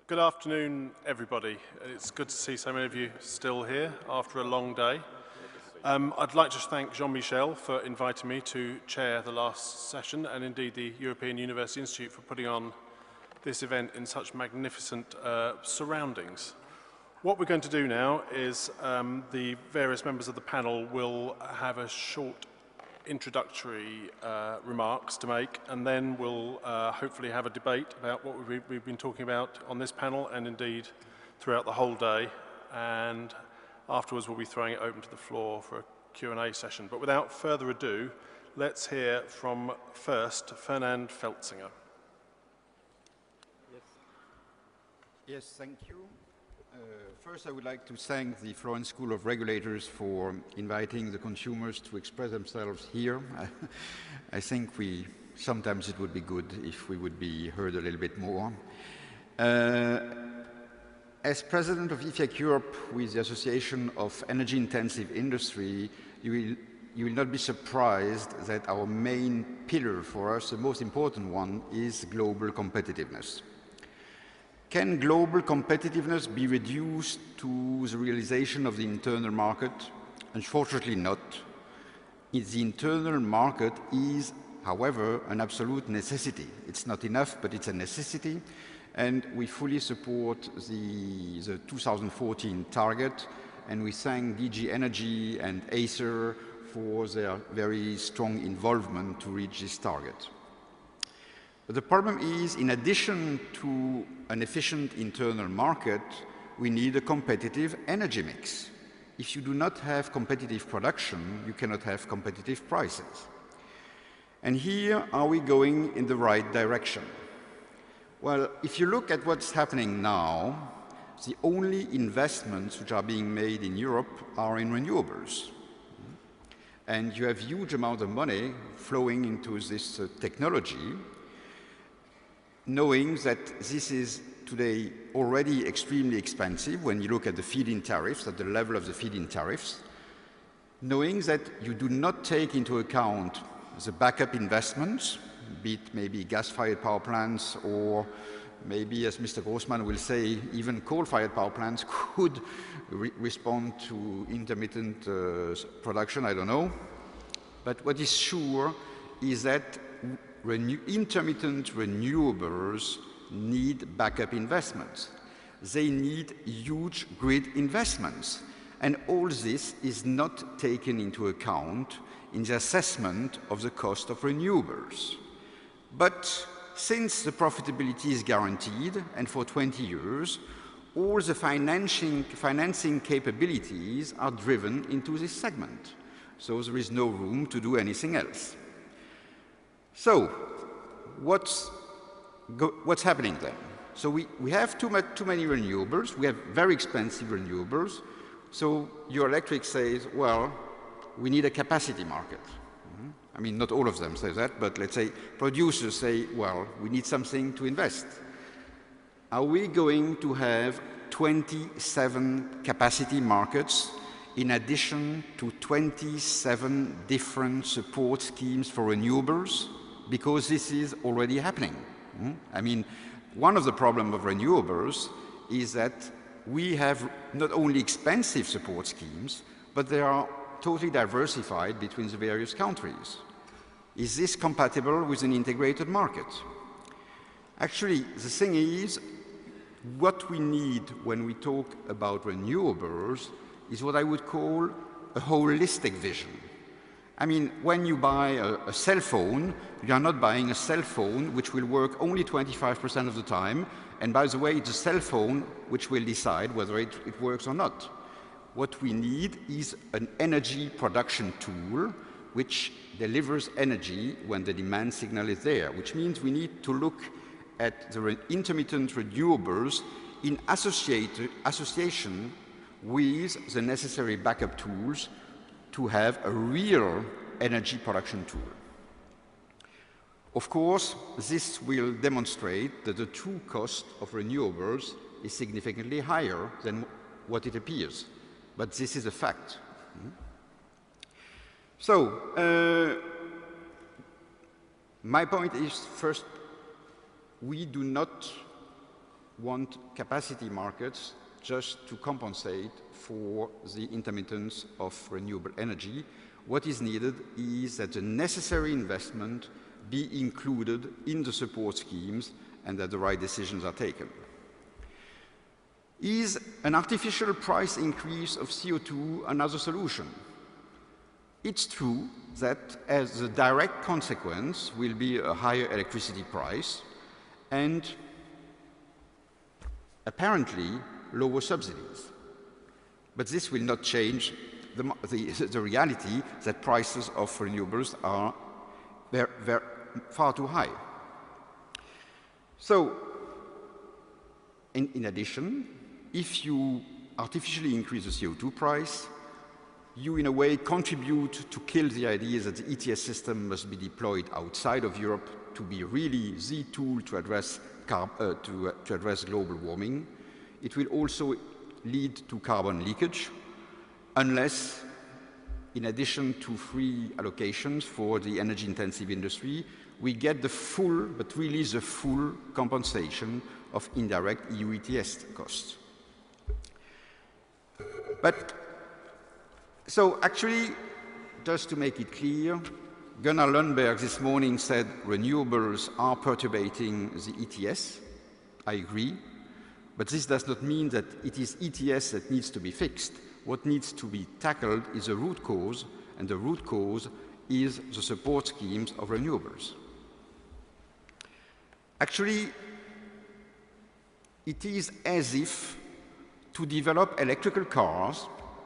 Good afternoon, everybody. It's good to see so many of you still here after a long day. I'd like to thank Jean-Michel for inviting me to chair the last session, and indeed the European University Institute for putting on this event in such magnificent surroundings. What we're going to do now is the various members of the panel will have a short introductory remarks to make, and then we'll hopefully have a debate about what we've been talking about on this panel and indeed throughout the whole day, and afterwards we'll be throwing it open to the floor for a Q&A session. But without further ado, let's hear from first Fernand FELZINGER. Yes, thank you. First, I would like to thank the Florence School of Regulators for inviting the consumers to express themselves here. I think sometimes it would be good if we would be heard a little bit more. As president of IFIEC Europe with the Association of Energy-Intensive Industry, you will not be surprised that our main pillar for us, the most important one, is global competitiveness. Can global competitiveness be reduced to the realization of the internal market? Unfortunately not. The internal market is, however, an absolute necessity. It's not enough, but it's a necessity. And we fully support the 2014 target, and we thank DG Energy and Acer for their very strong involvement to reach this target. But the problem is, in addition to an efficient internal market, we need a competitive energy mix. If you do not have competitive production, you cannot have competitive prices. And here, are we going in the right direction? Well, if you look at what's happening now, the only investments which are being made in Europe are in renewables. And you have huge amount of money flowing into this technology, knowing that this is today already extremely expensive when you look at the feed-in tariffs, at the level of the feed-in tariffs, knowing that you do not take into account the backup investments, be it maybe gas-fired power plants or maybe, as Mr. GROSSMANN will say, even coal-fired power plants could respond to intermittent production, I don't know. But what is sure is that intermittent renewables need backup investments. They need huge grid investments. And all this is not taken into account in the assessment of the cost of renewables. But since the profitability is guaranteed, and for 20 years, all the financing capabilities are driven into this segment. So there is no room to do anything else. So, what's happening then? So we have too many renewables, we have very expensive renewables, so your electric says, well, we need a capacity market. I mean, not all of them say that, but let's say producers say, well, we need something to invest. Are we going to have 27 capacity markets in addition to 27 different support schemes for renewables? Because this is already happening. I mean, one of the problems of renewables is that we have not only expensive support schemes, but they are totally diversified between the various countries. Is this compatible with an integrated market? Actually, the thing is, what we need when we talk about renewables is what I would call a holistic vision. I mean, when you buy a cell phone, you are not buying a cell phone which will work only 25% of the time, and by the way, it's a cell phone which will decide whether it works or not. What we need is an energy production tool which delivers energy when the demand signal is there, which means we need to look at the intermittent renewables in association with the necessary backup tools to have a real energy production tool. Of course, this will demonstrate that the true cost of renewables is significantly higher than what it appears. But this is a fact. So, my point is, first, we do not want capacity markets just to compensate for the intermittence of renewable energy. What is needed is that the necessary investment be included in the support schemes and that the right decisions are taken. Is an artificial price increase of CO2 another solution? It's true that as a direct consequence will be a higher electricity price and apparently lower subsidies. But this will not change the reality that prices of renewables are far too high. So, in addition, if you artificially increase the CO2 price, you in a way contribute to kill the idea that the ETS system must be deployed outside of Europe to be really the tool to address global warming. It will also lead to carbon leakage unless, in addition to free allocations for the energy-intensive industry, we get the full, but really the full compensation of indirect EU ETS costs. But, so actually, just to make it clear, Gunnar Lundberg this morning said renewables are perturbating the ETS. I agree. But this does not mean that it is ETS that needs to be fixed. What needs to be tackled is the root cause, and the root cause is the support schemes of renewables. Actually, it is as if to develop electrical cars,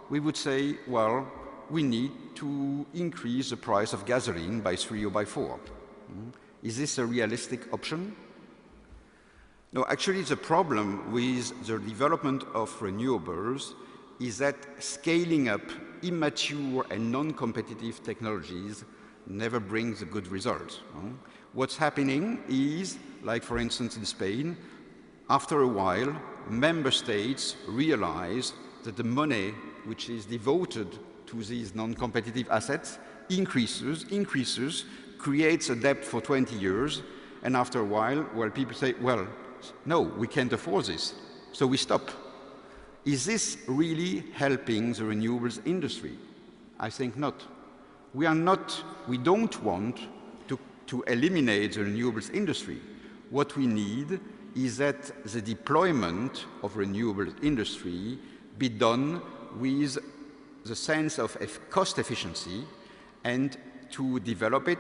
we would say, well, we need to increase the price of gasoline by 3 or by 4. Is this a realistic option? No, actually the problem with the development of renewables is that scaling up immature and non-competitive technologies never brings a good result. What's happening is, like for instance in Spain, after a while, member states realize that the money which is devoted to these non-competitive assets increases, creates a debt for 20 years, and after a while, well, people say, well, no, we can't afford this, so we stop. Is this really helping the renewables industry? I think not. We don't want to eliminate the renewables industry. What we need is that the deployment of renewable industry be done with the sense of cost efficiency and to develop it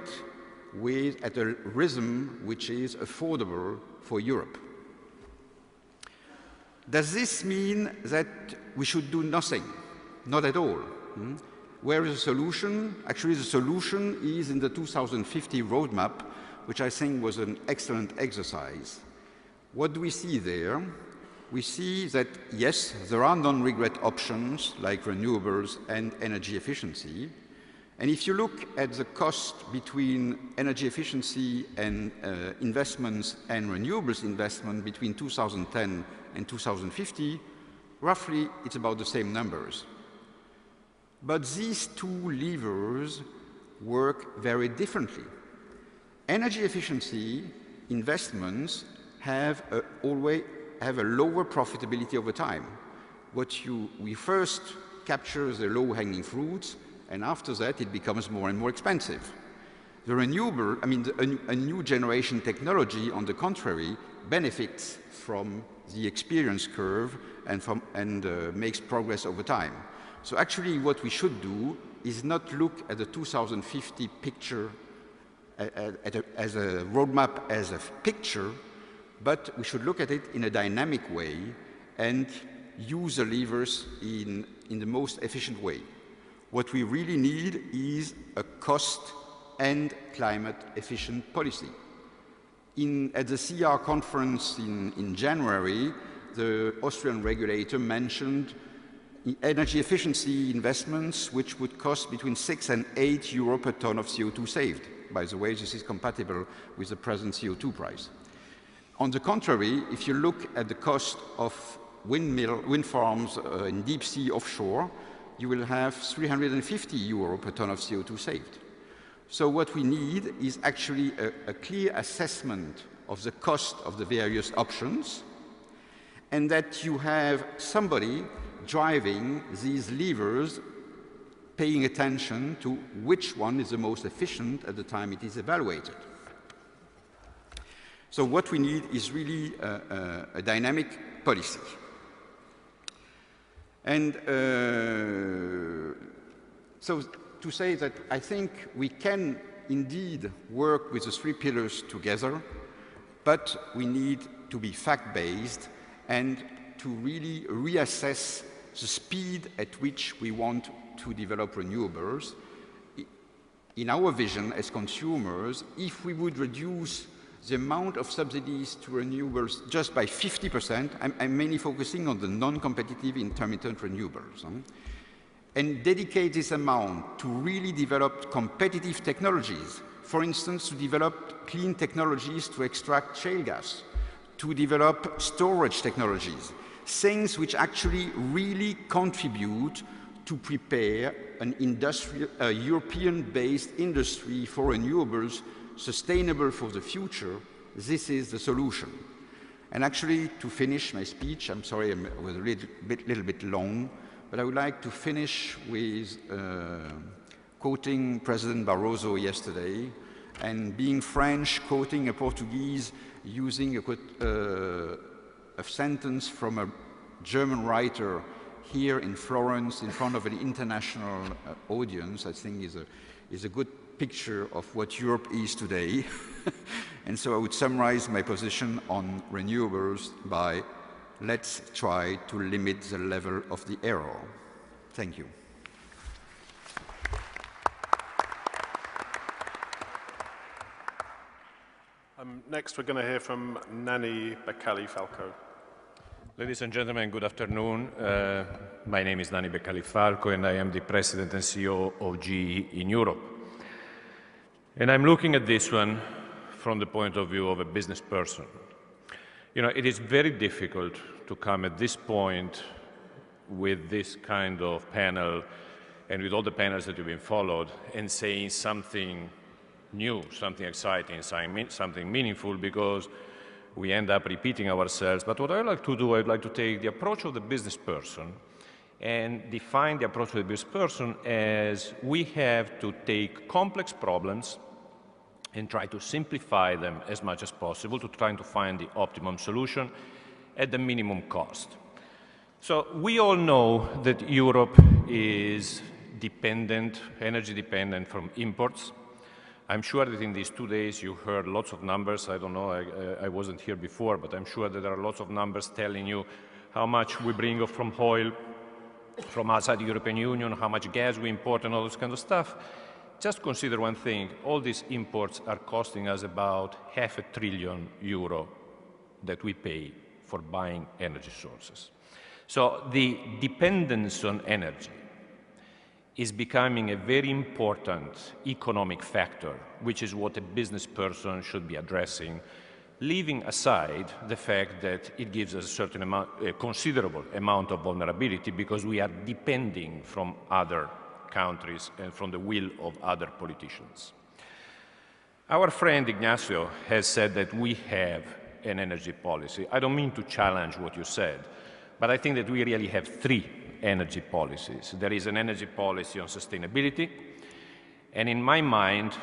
at a rhythm which is affordable for Europe. Does this mean that we should do nothing? Not at all. Where is the solution? Actually, the solution is in the 2050 roadmap, which I think was an excellent exercise. What do we see there? We see that, yes, there are non-regret options like renewables and energy efficiency. And if you look at the cost between energy efficiency and investments and renewables investment between 2010 and 2050, roughly it's about the same numbers. But these two levers work very differently. Energy efficiency investments always have a lower profitability over time. We first capture the low-hanging fruits, and after that it becomes more and more expensive. The renewable, a new generation technology, on the contrary, benefits from the experience curve and makes progress over time. So actually what we should do is not look at the 2050 picture as a roadmap, as a picture, but we should look at it in a dynamic way and use the levers in the most efficient way. What we really need is a cost and climate efficient policy. At the CR conference in January, the Austrian regulator mentioned energy efficiency investments which would cost between 6 and 8 euro per ton of CO2 saved. By the way, this is compatible with the present CO2 price. On the contrary, if you look at the cost of wind farms in deep sea offshore, you will have 350 euro per ton of CO2 saved. So what we need is actually a clear assessment of the cost of the various options and that you have somebody driving these levers, paying attention to which one is the most efficient at the time it is evaluated. So what we need is really a dynamic policy. And so to say that I think we can indeed work with the three pillars together, but we need to be fact-based and to really reassess the speed at which we want to develop renewables. In our vision as consumers, if we would reduce the amount of subsidies to renewables just by 50%, I'm mainly focusing on the non-competitive intermittent renewables, and dedicate this amount to really develop competitive technologies, for instance, to develop clean technologies to extract shale gas, to develop storage technologies, things which actually really contribute to prepare an European-based industry for renewables sustainable for the future. This is the solution. And actually, to finish my speech, I'm sorry I was a little bit long, but I would like to finish with quoting President Barroso yesterday, and being French, quoting a Portuguese, using a sentence from a German writer here in Florence in front of an international audience, I think is a good picture of what Europe is today. And so I would summarize my position on renewables by let's try to limit the level of the error. Thank you. Next, we're going to hear from Nanni BECCALLI-FALCO. Ladies and gentlemen, good afternoon. My name is Nanni BECCALLI-FALCO, and I am the President and CEO of GE in Europe. And I'm looking at this one from the point of view of a business person. You know, it is very difficult to come at this point with this kind of panel and with all the panels that you've been followed and saying something new, something exciting, something meaningful, because we end up repeating ourselves. But what I would like to do, I'd like to take the approach of the business person and define the approach of the business person as we have to take complex problems and try to simplify them as much as possible to try to find the optimum solution at the minimum cost. So we all know that Europe is dependent, energy dependent from imports. I'm sure that in these 2 days you heard lots of numbers. I don't know, I wasn't here before, but I'm sure that there are lots of numbers telling you how much we bring from oil from outside the European Union, how much gas we import and all this kind of stuff. Just consider one thing, all these imports are costing us about €500 billion that we pay for buying energy sources. So the dependence on energy is becoming a very important economic factor, which is what a business person should be addressing, leaving aside the fact that it gives us a certain amount, a considerable amount of vulnerability because we are depending from other countries and from the will of other politicians. Our friend Ignacio has said that we have an energy policy. I don't mean to challenge what you said, but I think that we really have 3 energy policies. There is an energy policy on sustainability, and in my mind,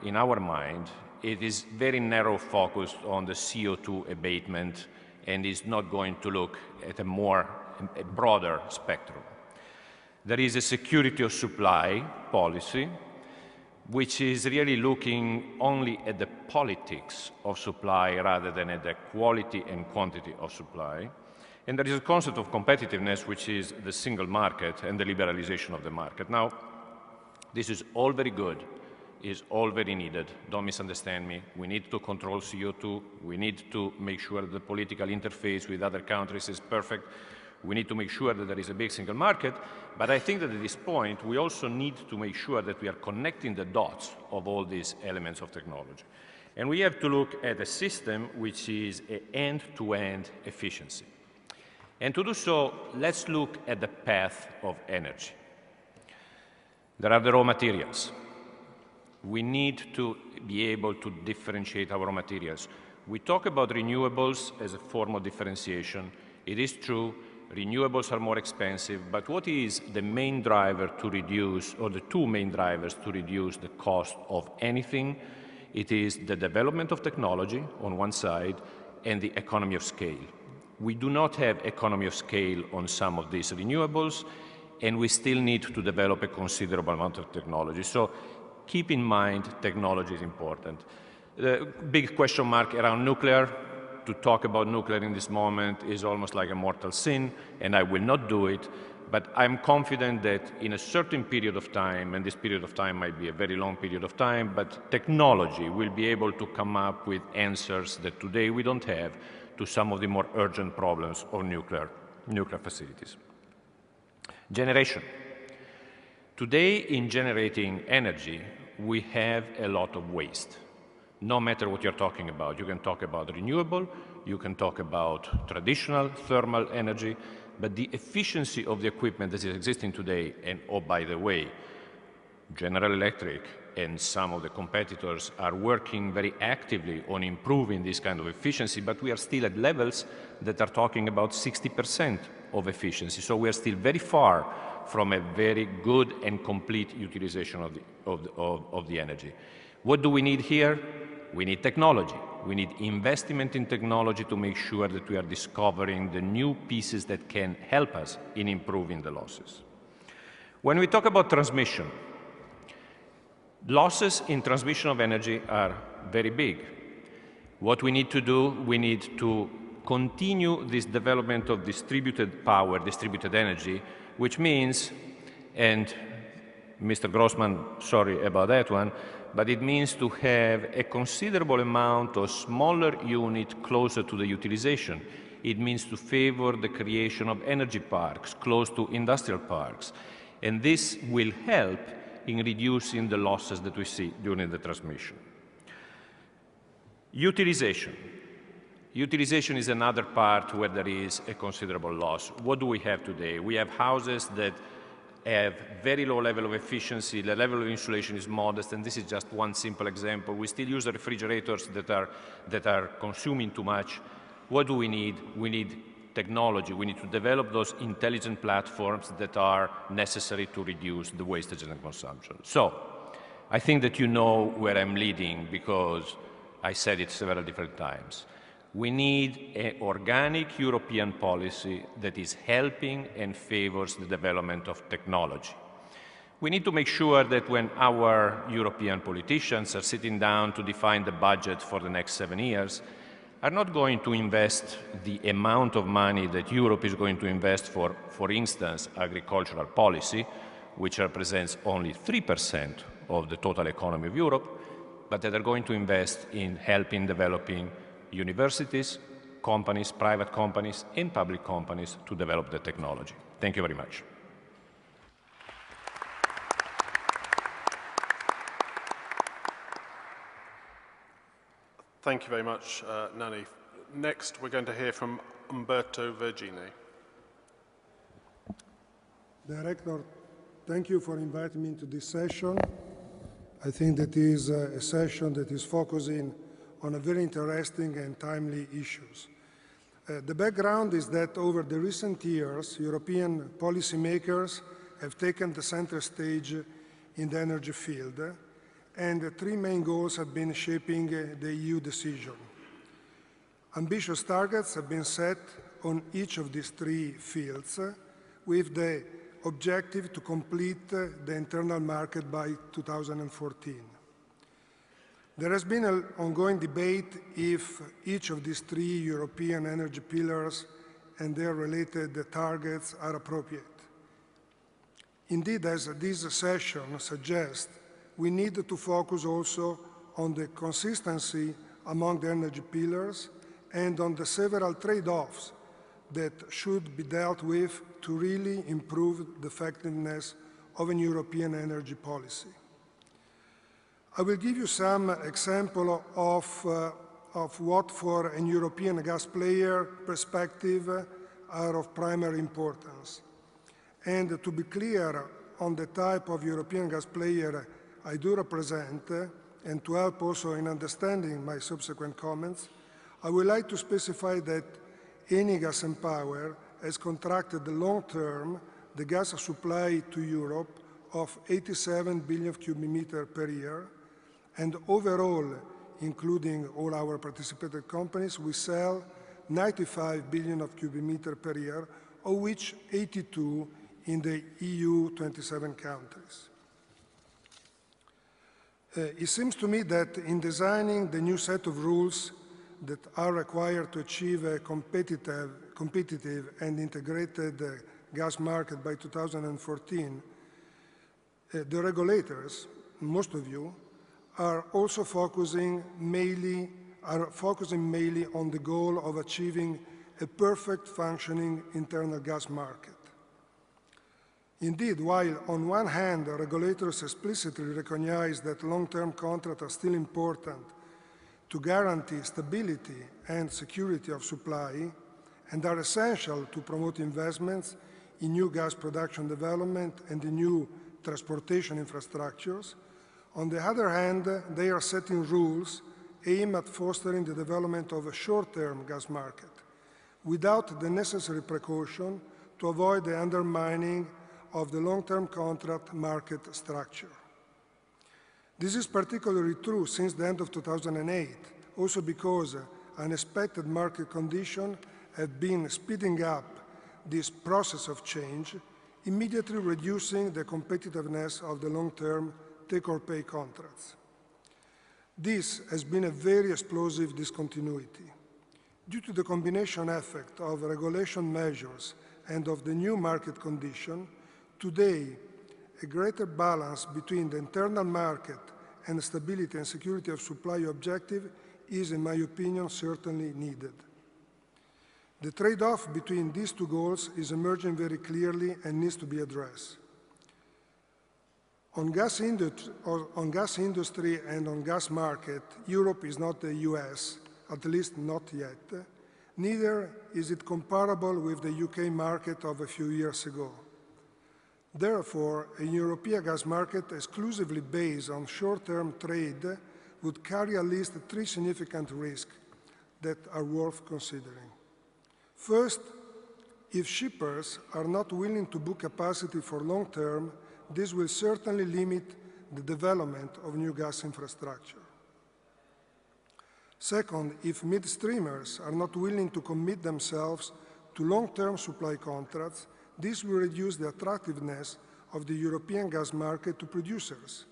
in our mind, it is very narrow focused on the CO2 abatement and is not going to look at a broader spectrum. There is a security of supply policy, which is really looking only at the politics of supply rather than at the quality and quantity of supply. And there is a concept of competitiveness, which is the single market and the liberalization of the market. Now, this is all very good, is all very needed. Don't misunderstand me. We need to control CO2. We need to make sure that the political interface with other countries is perfect. We need to make sure that there is a big single market, but I think that at this point we also need to make sure that we are connecting the dots of all these elements of technology. And we have to look at a system which is an end-to-end efficiency. And to do so, let's look at the path of energy. There are the raw materials. We need to be able to differentiate our raw materials. We talk about renewables as a form of differentiation, It is true, renewables are more expensive, but what is the main driver to reduce, or the two main drivers to reduce the cost of anything? It is the development of technology on one side and the economy of scale. We do not have economy of scale on some of these renewables, and we still need to develop a considerable amount of technology. So keep in mind, technology is important. The big question mark around nuclear. To talk about nuclear in this moment is almost like a mortal sin, and I will not do it. But I'm confident that in a certain period of time, and this period of time might be a very long period of time, but technology will be able to come up with answers that today we don't have to some of the more urgent problems of nuclear facilities. Generation. Today, in generating energy, we have a lot of waste. No matter what you're talking about. You can talk about renewable, you can talk about traditional thermal energy, but the efficiency of the equipment that is existing today, and oh, by the way, General Electric and some of the competitors are working very actively on improving this kind of efficiency, but we are still at levels that are talking about 60% of efficiency. So we are still very far from a very good and complete utilization of the energy. What do we need here? We need technology. We need investment in technology to make sure that we are discovering the new pieces that can help us in improving the losses. When we talk about transmission, losses in transmission of energy are very big. What we need to do, we need to continue this development of distributed power, distributed energy, which means, and Mr. Grossman, sorry about that one, but it means to have a considerable amount of smaller unit closer to the utilization. It means to favor the creation of energy parks close to industrial parks. And this will help in reducing the losses that we see during the transmission. Utilization. Utilization is another part where there is a considerable loss. What do we have today? We have houses that have very low level of efficiency, the level of insulation is modest, and this is just one simple example. We still use refrigerators that are consuming too much. What do we need? We need technology. We need to develop those intelligent platforms that are necessary to reduce the wastage and consumption. So I think that you know where I'm leading because I said it several different times. We need an organic European policy that is helping and favors the development of technology. We need to make sure that when our European politicians are sitting down to define the budget for the next 7 years, are not going to invest the amount of money that Europe is going to invest for instance, agricultural policy, which represents only 3% of the total economy of Europe, but that are going to invest in helping developing universities, companies, private companies, and public companies to develop the technology. Thank you very much. Thank you very much, Nanni. Next, we're going to hear from Umberto VERGINE. Director, thank you for inviting me to this session. I think that is a session that is focusing on a very interesting and timely issues. The background is that over the recent years, European policymakers have taken the center stage in the energy field, and the 3 main goals have been shaping the EU decision. Ambitious targets have been set on each of these 3 fields with the objective to complete the internal market by 2014. There has been an ongoing debate if each of these 3 European energy pillars and their related targets are appropriate. Indeed, as this session suggests, we need to focus also on the consistency among the energy pillars and on the several trade-offs that should be dealt with to really improve the effectiveness of an European energy policy. I will give you some example of what for a European gas player perspective are of primary importance. And to be clear on the type of European gas player I do represent, and to help also in understanding my subsequent comments, I would like to specify that Eni Gas and Power has contracted long-term the gas supply to Europe of 87 billion cubic meters per year, and overall, including all our participated companies, we sell 95 billion of cubic meters per year, of which 82 in the EU 27 countries. It seems to me that in designing the new set of rules that are required to achieve a competitive and integrated gas market by 2014, the regulators, most of you, are also focusing mainly on the goal of achieving a perfect functioning internal gas market. Indeed, while on one hand, the regulators explicitly recognize that long-term contracts are still important to guarantee stability and security of supply and are essential to promote investments in new gas production development and in new transportation infrastructures, on the other hand, they are setting rules aimed at fostering the development of a short-term gas market without the necessary precaution to avoid the undermining of the long-term contract market structure. This is particularly true since the end of 2008, also because unexpected market conditions have been speeding up this process of change, immediately reducing the competitiveness of the long-term take-or-pay contracts. This has been a very explosive discontinuity. Due to the combination effect of regulation measures and of the new market condition, today, a greater balance between the internal market and the stability and security of supply objective is, in my opinion, certainly needed. The trade-off between these two goals is emerging very clearly and needs to be addressed. On gas industry and on gas market, Europe is not the US, at least not yet. Neither is it comparable with the UK market of a few years ago. Therefore, a European gas market exclusively based on short-term trade would carry at least three significant risks that are worth considering. First, if shippers are not willing to book capacity for long term, this will certainly limit the development of new gas infrastructure. Second, if midstreamers are not willing to commit themselves to long-term supply contracts, this will reduce the attractiveness of the European gas market to producers.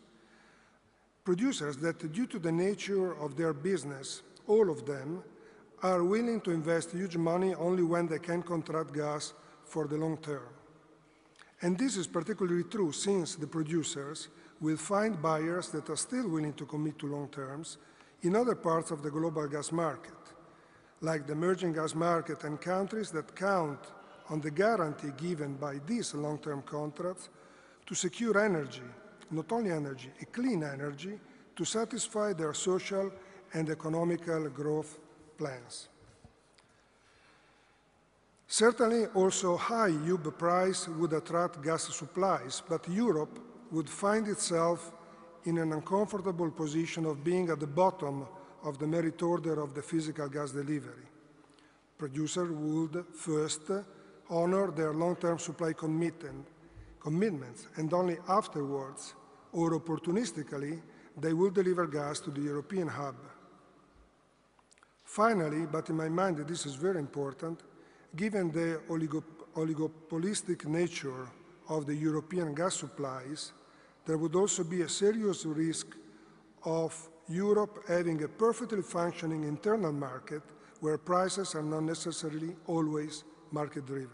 Producers that, due to the nature of their business, all of them, are willing to invest huge money only when they can contract gas for the long term. And this is particularly true since the producers will find buyers that are still willing to commit to long terms in other parts of the global gas market, like the emerging gas market and countries that count on the guarantee given by these long-term contracts to secure energy, not only energy, a clean energy, to satisfy their social and economical growth plans. Certainly, also high hub price would attract gas supplies, but Europe would find itself in an uncomfortable position of being at the bottom of the merit order of the physical gas delivery. Producers would first honor their long-term supply commitments, and only afterwards, or opportunistically, they will deliver gas to the European hub. Finally, but in my mind this is very important, given the oligopolistic nature of the European gas supplies, there would also be a serious risk of Europe having a perfectly functioning internal market where prices are not necessarily always market-driven.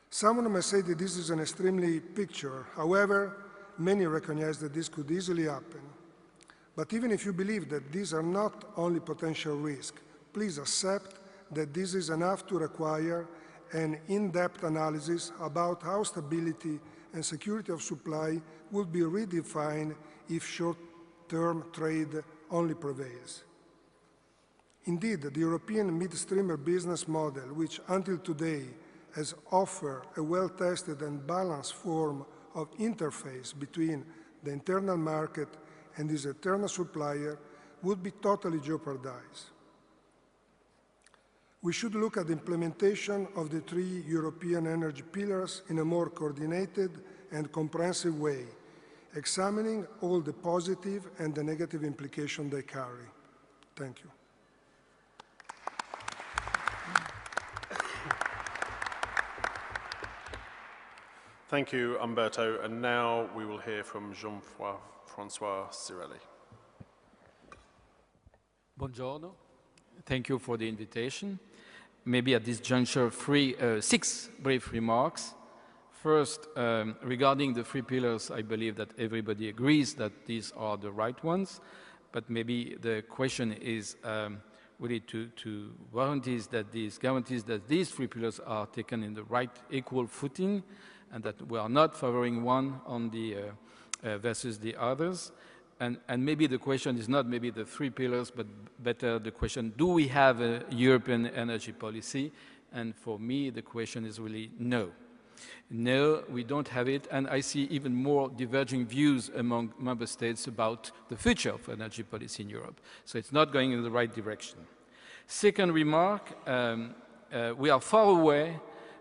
Someone may say that this is an extremely picture. However, many recognize that this could easily happen. But even if you believe that these are not only potential risks, please accept that this is enough to require an in-depth analysis about how stability and security of supply will be redefined if short-term trade only prevails. Indeed, the European midstreamer business model, which until today has offered a well-tested and balanced form of interface between the internal market and its external supplier, would be totally jeopardized. We should look at the implementation of the 3 European energy pillars in a more coordinated and comprehensive way, examining all the positive and the negative implications they carry. Thank you. Thank you, Umberto. And now we will hear from Jean-François CIRELLI. Buongiorno. Thank you for the invitation. Maybe at this juncture, 6 brief remarks. First, regarding the 3 pillars, I believe that everybody agrees that these are the right ones, but maybe the question is really to guarantees that these 3 pillars are taken in the right equal footing, and that we are not favoring one on the versus the others. And maybe the question is not maybe the 3 pillars, but better the question, do we have a European energy policy? And for me, the question is really no. No, we don't have it, and I see even more diverging views among member states about the future of energy policy in Europe. So it's not going in the right direction. Second remark, we are far away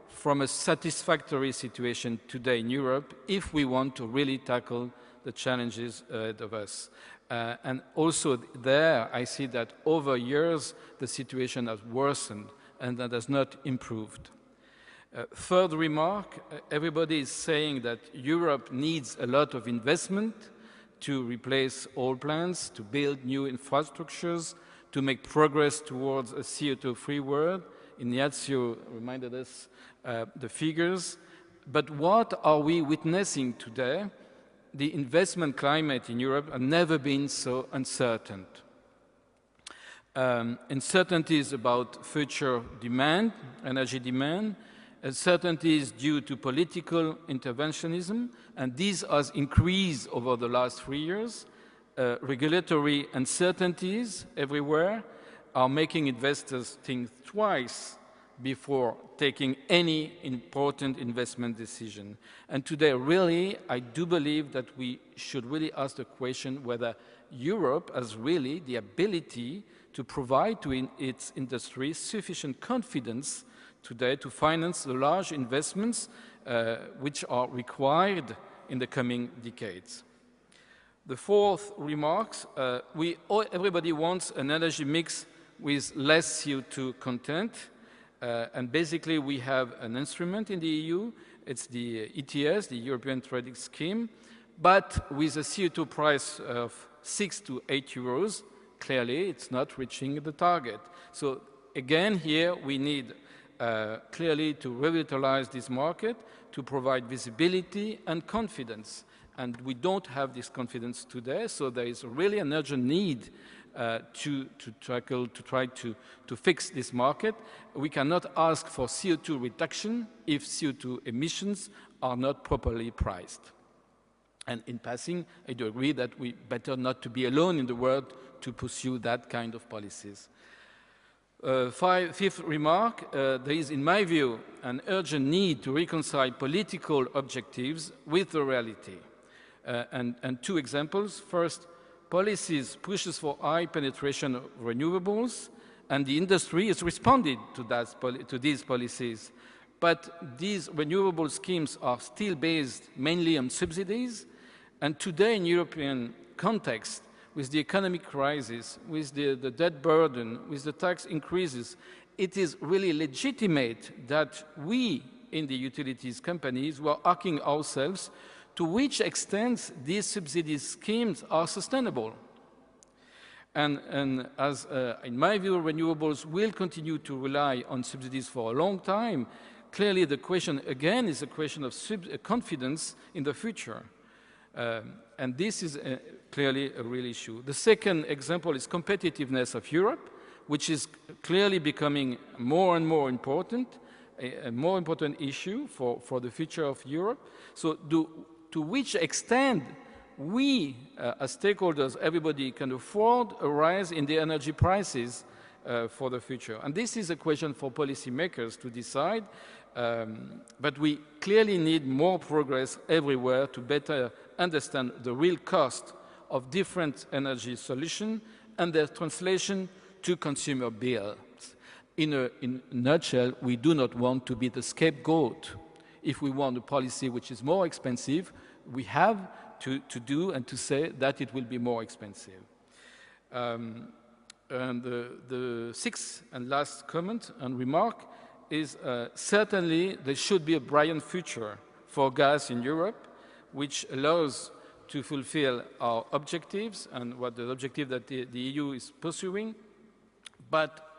from a satisfactory situation today in Europe if we want to really tackle the challenges ahead of us. And also there, I see that over years, the situation has worsened and that has not improved. Third remark, everybody is saying that Europe needs a lot of investment to replace old plants, to build new infrastructures, to make progress towards a CO2-free world. Ignazio reminded us the figures. But what are we witnessing today? The investment climate in Europe has never been so uncertain. Uncertainties about future demand, energy demand, uncertainties due to political interventionism, and these has increased over the last 3 years. Regulatory uncertainties everywhere are making investors think twice before taking any important investment decision. And today, really, I do believe that we should really ask the question whether Europe has really the ability to provide to its industry sufficient confidence today to finance the large investments which are required in the coming decades. The fourth remarks, everybody wants an energy mix with less CO2 content. And basically, we have an instrument in the EU. It's the ETS, the European Trading Scheme, but with a CO2 price of 6 to 8 euros, clearly it's not reaching the target. So again, here we need clearly to revitalize this market, to provide visibility and confidence. And we don't have this confidence today, so there is really an urgent need to try to fix this market. We cannot ask for CO2 reduction if CO2 emissions are not properly priced. And in passing, I do agree that we better not to be alone in the world to pursue that kind of policies. Fifth remark, there is, in my view, an urgent need to reconcile political objectives with the reality. And 2 examples. First, policies pushes for high penetration of renewables, and the industry has responded to these policies. But these renewable schemes are still based mainly on subsidies, and today in European context, with the economic crisis, with the debt burden, with the tax increases, it is really legitimate that we in the utilities companies were asking ourselves to which extent these subsidy schemes are sustainable. And as in my view, renewables will continue to rely on subsidies for a long time. Clearly, the question again is a question of confidence in the future. And this is clearly a real issue. The second example is competitiveness of Europe, which is clearly becoming more and more important, a more important issue for the future of Europe. So to which extent we, as stakeholders, everybody can afford a rise in the energy prices for the future. And this is a question for policymakers to decide, but we clearly need more progress everywhere to better understand the real cost of different energy solutions and their translation to consumer bills. in a nutshell, we do not want to be the scapegoat. If we want a policy which is more expensive, we have to do and to say that it will be more expensive. And the sixth and last comment and remark is certainly there should be a brilliant future for gas in Europe, which allows to fulfill our objectives and what the objective that the EU is pursuing. But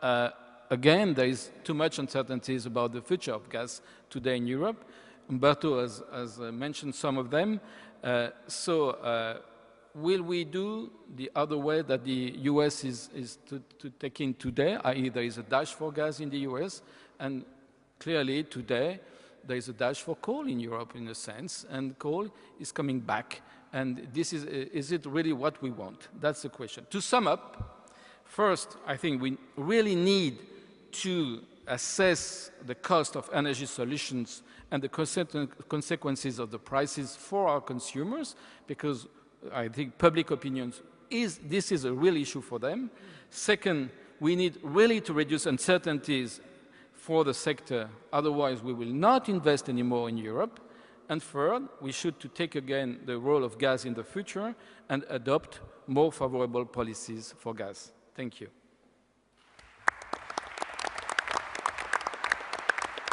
again, there is too much uncertainties about the future of gas today in Europe. Umberto has mentioned some of them. Will we do the other way that the US is to take in today, i.e. there is a dash for gas in the US, and clearly today there is a dash for coal in Europe in a sense, and coal is coming back. And this is it really what we want? That's the question. To sum up, first, I think we really need to assess the cost of energy solutions and the consequences of the prices for our consumers, because I think public opinion this is a real issue for them. Second, we need really to reduce uncertainties for the sector, otherwise we will not invest anymore in Europe. And third, we should take again the role of gas in the future and adopt more favorable policies for gas. Thank you.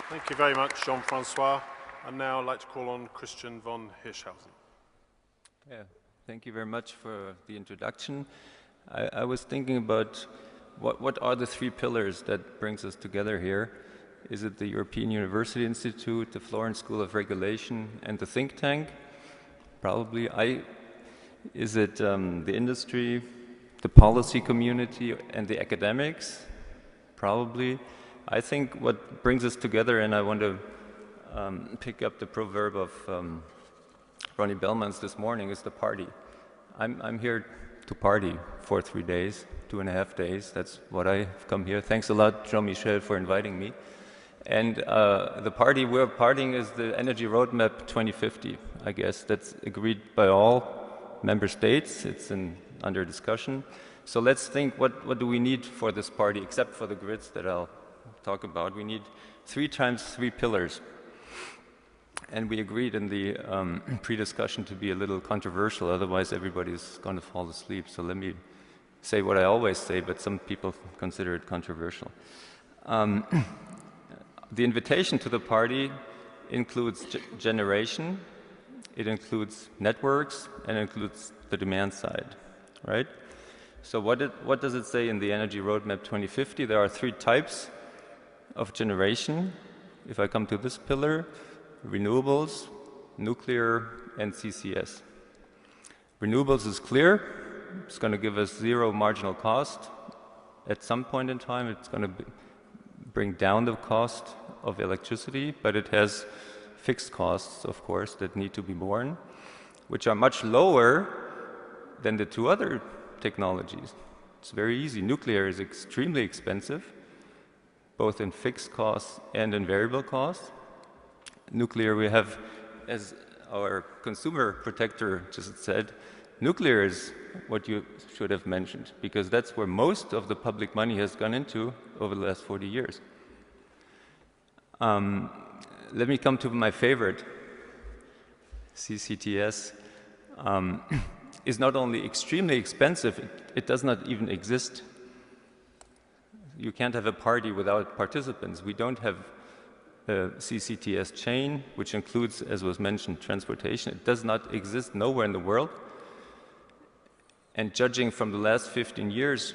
Thank you very much, Jean-François. And now I'd like to call on Christian von HIRSCHHAUSEN. Yeah, thank you very much for the introduction. I was thinking about what are the three pillars that brings us together here. Is it the European University Institute, the Florence School of Regulation, and the think tank? Probably. Is it the industry, the policy community, and the academics? Probably. I think what brings us together, and I want to pick up the proverb of Ronnie Bellman's this morning, is the party. I'm here to party for 3 days, 2.5 days. That's what I've come here. Thanks a lot, Jean-Michel, for inviting me. And the party we're partying is the Energy Roadmap 2050, I guess. That's agreed by all member states. It's under discussion. So let's think, what do we need for this party, except for the grids that I'll talk about. We need 3 times 3 pillars. And we agreed in the pre-discussion to be a little controversial, otherwise everybody's going to fall asleep. So let me say what I always say, but some people consider it controversial. The invitation to the party includes generation, it includes networks, and it includes the demand side, right? So what does it say in the Energy Roadmap 2050? There are 3 types of generation. If I come to this pillar, renewables, nuclear, and CCS. Renewables is clear. It's going to give us 0 marginal cost. At some point in time, it's going to bring down the cost of electricity, but it has fixed costs, of course, that need to be borne, which are much lower than the 2 other technologies. It's very easy. Nuclear is extremely expensive, both in fixed costs and in variable costs. Nuclear, we have, as our consumer protector just said, nuclear is what you should have mentioned, because that's where most of the public money has gone into over the last 40 years. Let me come to my favorite. CCTS is not only extremely expensive, it does not even exist. You can't have a party without participants. We don't have a CCTS chain, which includes, as was mentioned, transportation. It does not exist nowhere in the world. And judging from the last 15 years,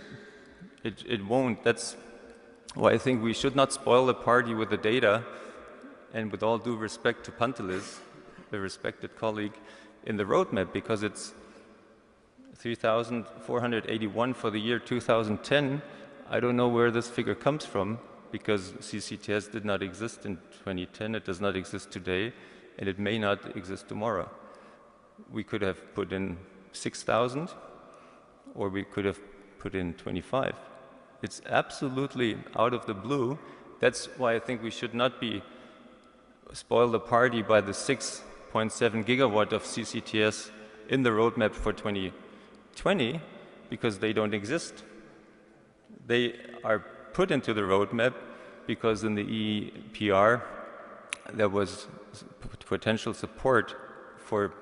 it won't. That's why I think we should not spoil the party with the data. And with all due respect to Panellists, the respected colleague, in the roadmap, because it's 3,481 for the year 2010. I don't know where this figure comes from, because CCTS did not exist in 2010, it does not exist today, and it may not exist tomorrow. We could have put in 6,000, or we could have put in 25. It's absolutely out of the blue. That's why I think we should not spoil the party by the 6.7 gigawatt of CCTS in the roadmap for 2020, because they don't exist. They are put into the roadmap because in the EPR there was potential support for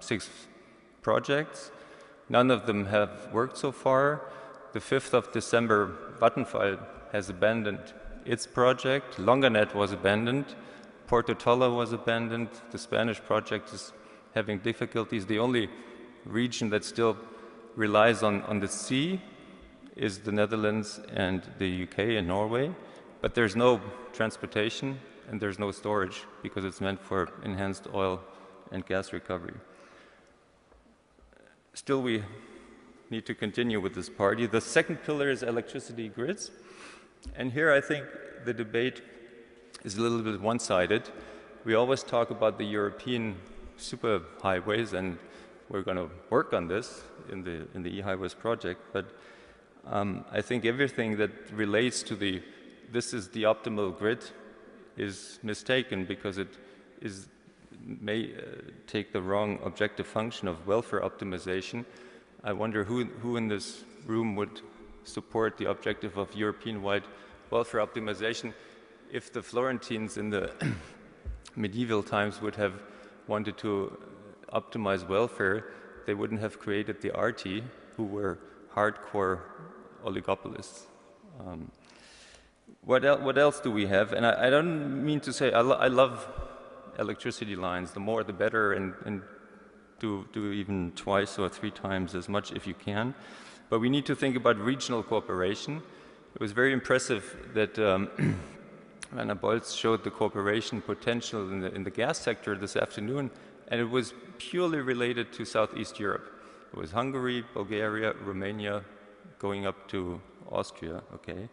6 projects. None of them have worked so far. The 5th of December, Vattenfall has abandoned its project. Longanet was abandoned. Porto Tolla was abandoned. The Spanish project is having difficulties. The only region that still relies on the sea is the Netherlands and the UK and Norway. But there's no transportation and there's no storage because it's meant for enhanced oil and gas recovery. Still, we need to continue with this party. The second pillar is electricity grids. And here I think the debate is a little bit one-sided. We always talk about the European superhighways, and we're going to work on this in the e-highways project. But I think everything that relates to this is the optimal grid is mistaken because it may take the wrong objective function of welfare optimization. I wonder who in this room would support the objective of European-wide welfare optimization if the Florentines in the medieval times would have wanted to optimize welfare. They wouldn't have created the Arti, who were hardcore oligopolists. What else do we have? And I don't mean to say I love electricity lines. The more the better, and do even 2 or 3 times as much if you can. But we need to think about regional cooperation. It was very impressive that Werner Bolz showed the cooperation potential in the gas sector this afternoon, and it was purely related to Southeast Europe. It was Hungary, Bulgaria, Romania, going up to Austria, okay?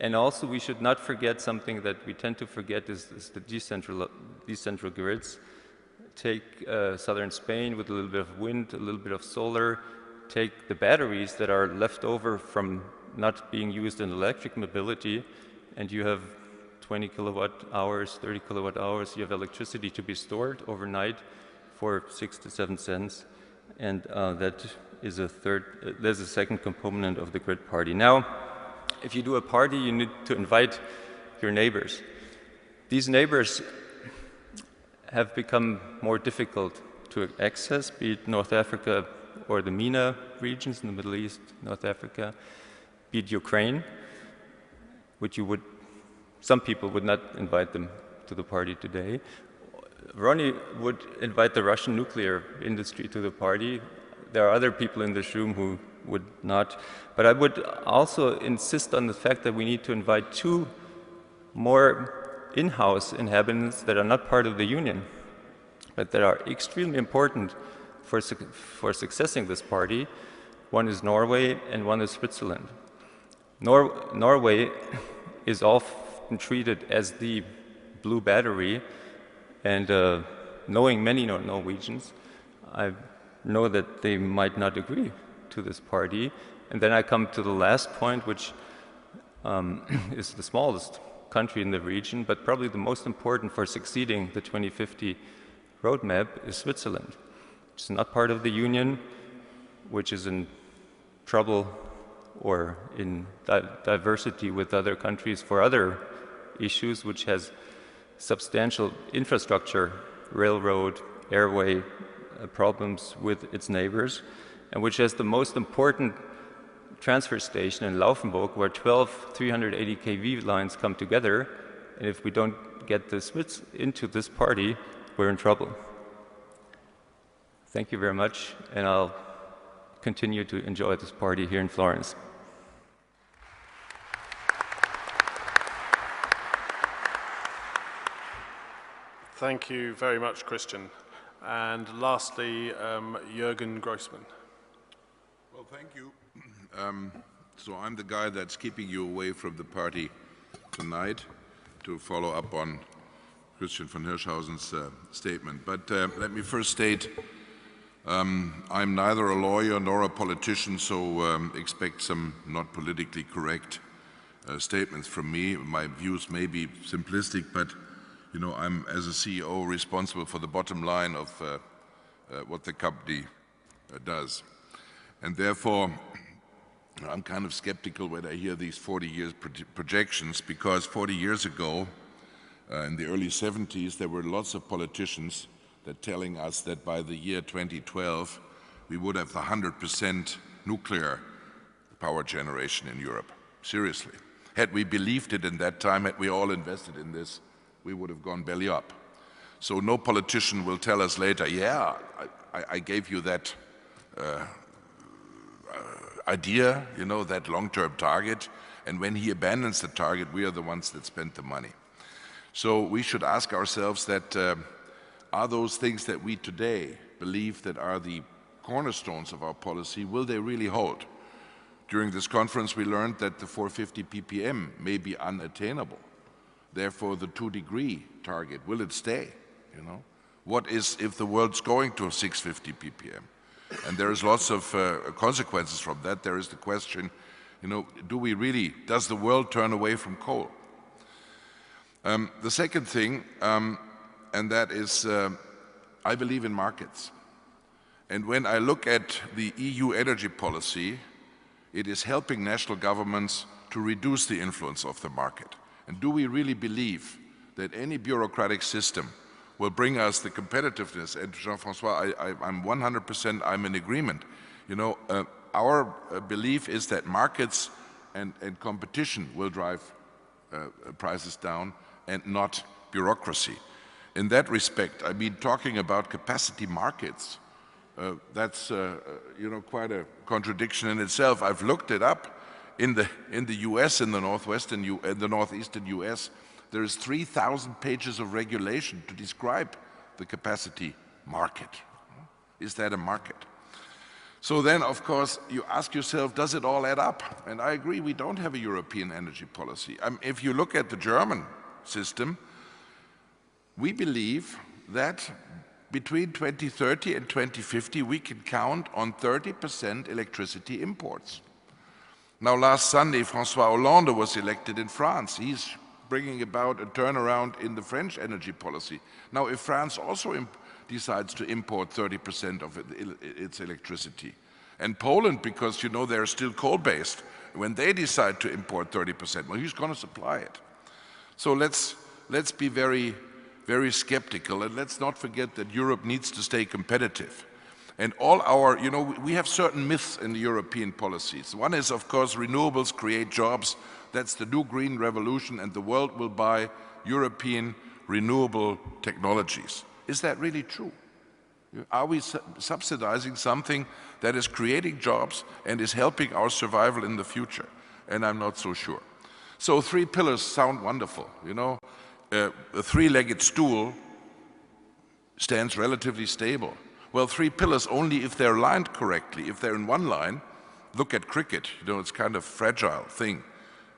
And also we should not forget something that we tend to forget is the decentral grids. Take southern Spain with a little bit of wind, a little bit of solar. Take the batteries that are left over from not being used in electric mobility, and you have 20 kilowatt hours, 30 kilowatt hours, you have electricity to be stored overnight for 6 to 7 cents. And that is there's a second component of the grid party. Now, if you do a party, you need to invite your neighbors. These neighbors have become more difficult to access, be it North Africa or the MENA regions in the Middle East, North Africa, be it Ukraine, which some people would not invite them to the party today. Ronnie would invite the Russian nuclear industry to the party. There are other people in this room who would not. But I would also insist on the fact that we need to invite 2 more in-house inhabitants that are not part of the union, but that are extremely important for successing this party. One is Norway and one is Switzerland. Norway is often treated as the blue battery, and knowing many Norwegians, I know that they might not agree to this party. And then I come to the last point, which is the smallest country in the region, but probably the most important for succeeding the 2050 roadmap is Switzerland. It's not part of the Union, which is in trouble or in diversity with other countries for other issues, which has substantial infrastructure, railroad, airway problems with its neighbors, and which has the most important transfer station in Laufenburg, where 12 380 kV lines come together, and if we don't get the Swiss into this party, we're in trouble. Thank you very much, and I'll continue to enjoy this party here in Florence. Thank you very much, Christian. And lastly, Jürgen GROSSMANN. Well, thank you. So I'm the guy that's keeping you away from the party tonight to follow up on Christian von Hirschhausen's statement. But let me first state I'm neither a lawyer nor a politician, so expect some not politically correct statements from me. My views may be simplistic, but you know, I'm, as a CEO, responsible for the bottom line of what the company does. And therefore, I'm kind of skeptical when I hear these 40 years projections, because 40 years ago, in the early 70s, there were lots of politicians that telling us that by the year 2012, we would have 100% nuclear power generation in Europe. Seriously. Had we believed it in that time, had we all invested in this, we would have gone belly up. So no politician will tell us later, yeah, I gave you that idea, you know, that long-term target, and when he abandons the target, we are the ones that spent the money. So we should ask ourselves that, are those things that we today believe that are the cornerstones of our policy, will they really hold? During this conference, we learned that the 450 ppm may be unattainable. Therefore, the 2-degree target, will it stay? You know, what is if the world's going to 650 ppm? And there is lots of consequences from that. There is the question, you know, does the world turn away from coal? The second thing, and that is, I believe in markets. And when I look at the EU energy policy, it is helping national governments to reduce the influence of the market. And do we really believe that any bureaucratic system will bring us the competitiveness? And Jean-François, I'm 100% I'm in agreement. You know, our belief is that markets and competition will drive prices down and not bureaucracy. In that respect, I mean, talking about capacity markets, that's you know, quite a contradiction in itself. I've looked it up. In the U.S., in the northeastern U.S., there is 3,000 pages of regulation to describe the capacity market. Is that a market? So then, of course, you ask yourself, does it all add up? And I agree, we don't have a European energy policy. If you look at the German system, we believe that between 2030 and 2050, we can count on 30% electricity imports. Now, last Sunday, François Hollande was elected in France. He's bringing about a turnaround in the French energy policy. Now, if France also decides to import 30% of its electricity, and Poland, because, you know, they're still coal-based, when they decide to import 30%, well, who's going to supply it? So let's be very, very skeptical, and let's not forget that Europe needs to stay competitive. And all our, you know, we have certain myths in the European policies. One is, of course, renewables create jobs. That's the new green revolution, and the world will buy European renewable technologies. Is that really true? Are we subsidizing something that is creating jobs and is helping our survival in the future? And I'm not so sure. So 3 pillars sound wonderful, you know. A 3-legged stool stands relatively stable. Well, 3 pillars only if they're lined correctly. If they're in one line, look at cricket, you know, it's kind of fragile thing,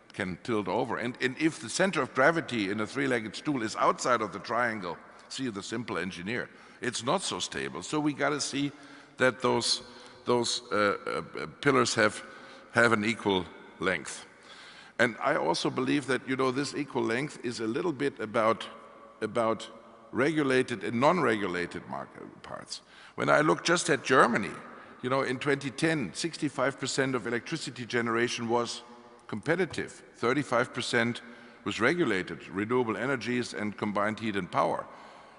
it can tilt over. And if the center of gravity in a 3-legged stool is outside of the triangle, see the simple engineer, it's not so stable. So we got to see that those pillars have an equal length. And I also believe that, you know, this equal length is a little bit about regulated and non-regulated market parts. When I look just at Germany, you know, in 2010, 65% of electricity generation was competitive, 35% was regulated, renewable energies and combined heat and power.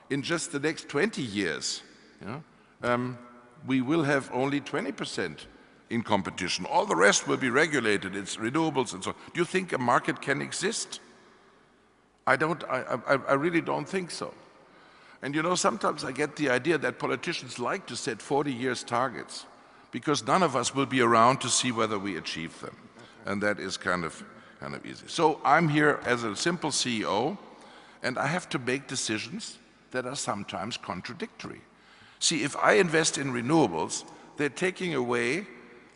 In just the next 20 years, you know, we will have only 20% in competition. All the rest will be regulated, it's renewables and so on. Do you think a market can exist? I really don't think so. And you know, sometimes I get the idea that politicians like to set 40 years targets because none of us will be around to see whether we achieve them. And that is kind of easy. So I'm here as a simple CEO, and I have to make decisions that are sometimes contradictory. See, if I invest in renewables, they're taking away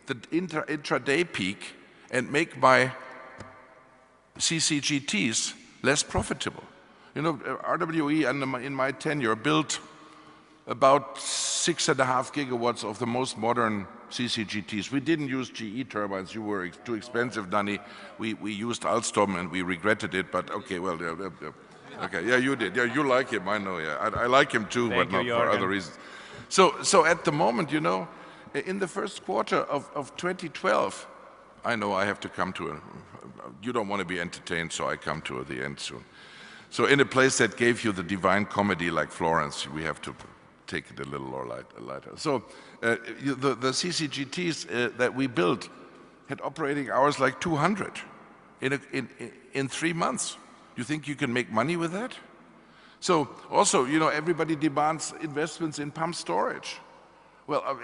the intraday peak and make my CCGTs less profitable. You know, RWE in my tenure built about 6.5 gigawatts of the most modern CCGTs. We didn't use GE turbines. You were too expensive, Danny. We used Alstom and we regretted it, but okay, well, okay, yeah, you did. Yeah, you like him, I know, yeah. I like him too, but not for other reasons. So at the moment, you know, in the first quarter of 2012, I know I have to come to a, you don't want to be entertained, so I come to the end soon. So in a place that gave you the divine comedy like Florence, we have to take it a little or lighter. So the CCGTs that we built had operating hours like 200 in 3 months. You think you can make money with that? So also, you know, everybody demands investments in pump storage. Well,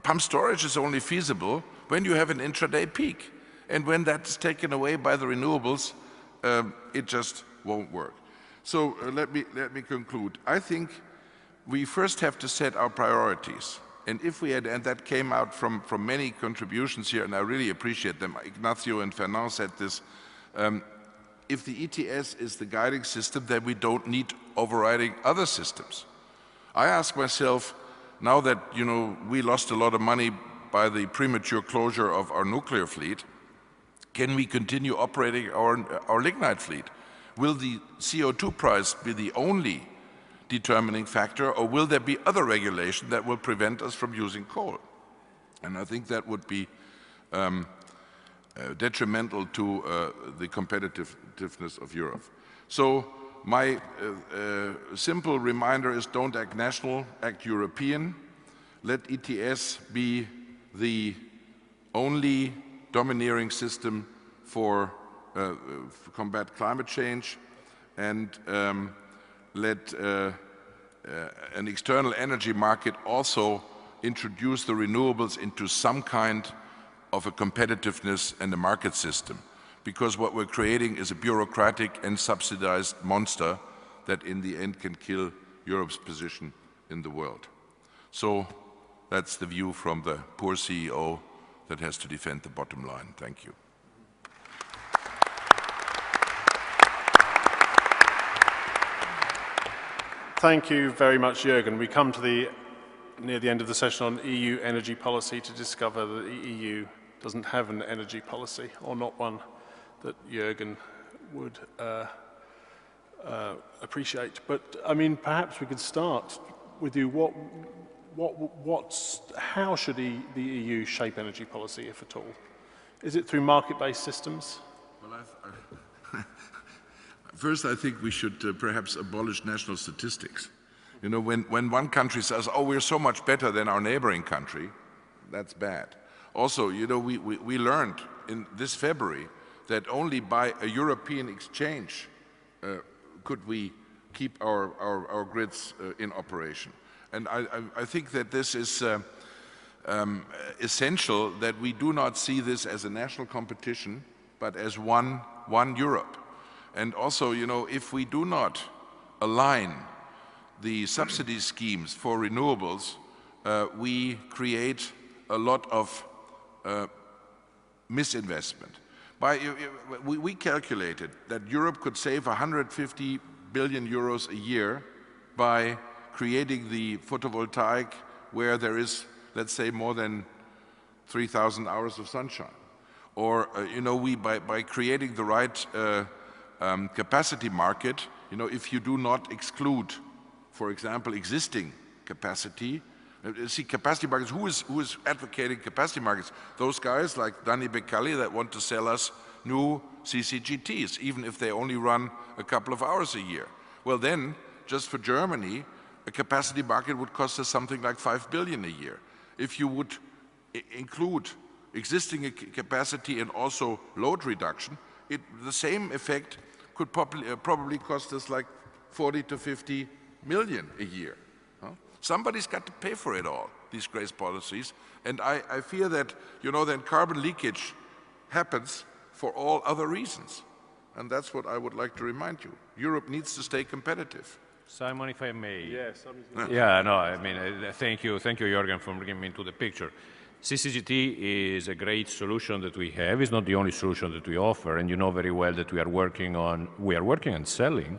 pump storage is only feasible when you have an intraday peak. And when that's taken away by the renewables, it just won't work. So let me conclude. I think we first have to set our priorities. And if we had, and that came out from many contributions here, and I really appreciate them. Ignacio and Fernand said this. If the ETS is the guiding system, then we don't need overriding other systems. I ask myself, now that, you know, we lost a lot of money by the premature closure of our nuclear fleet, can we continue operating our lignite fleet? Will the CO2 price be the only determining factor, or will there be other regulation that will prevent us from using coal? And I think that would be detrimental to the competitiveness of Europe. So my simple reminder is don't act national, act European. Let ETS be the only domineering system for combat climate change, and let an external energy market also introduce the renewables into some kind of a competitiveness and a market system. Because what we're creating is a bureaucratic and subsidized monster that in the end can kill Europe's position in the world. So that's the view from the poor CEO that has to defend the bottom line. Thank you. Thank you very much, Jürgen. We come to near the end of the session on EU energy policy to discover that the EU doesn't have an energy policy, or not one that Jürgen would appreciate. But I mean, perhaps we could start with you. How should the EU shape energy policy, if at all? Is it through market-based systems? Well, first, I think we should perhaps abolish national statistics. You know, when one country says, oh, we're so much better than our neighboring country, that's bad. Also, you know, we learned in this February that only by a European exchange could we keep our grids in operation. And I think that this is essential, that we do not see this as a national competition, but as one Europe. And also, you know, if we do not align the subsidy schemes for renewables, we create a lot of misinvestment. We calculated that Europe could save 150 billion euros a year by creating the photovoltaic where there is, let's say, more than 3,000 hours of sunshine. Or, you know, by creating the right capacity market, you know, if you do not exclude, for example, existing capacity. See, capacity markets, who is advocating capacity markets? Those guys like Dani BECCALLI that want to sell us new CCGTs, even if they only run a couple of hours a year. Well then, just for Germany, a capacity market would cost us something like 5 billion a year. If you would include existing capacity and also load reduction, the same effect could probably cost us like 40 to 50 million a year. Somebody's got to pay for it all, these grace policies. And I fear that, you know, then carbon leakage happens for all other reasons. And that's what I would like to remind you. Europe needs to stay competitive. Simon, if I may. Yes. Yeah, no, I mean, thank you, Jürgen, for bringing me into the picture. CCGT is a great solution that we have. It's not the only solution that we offer, and you know very well that we are working on selling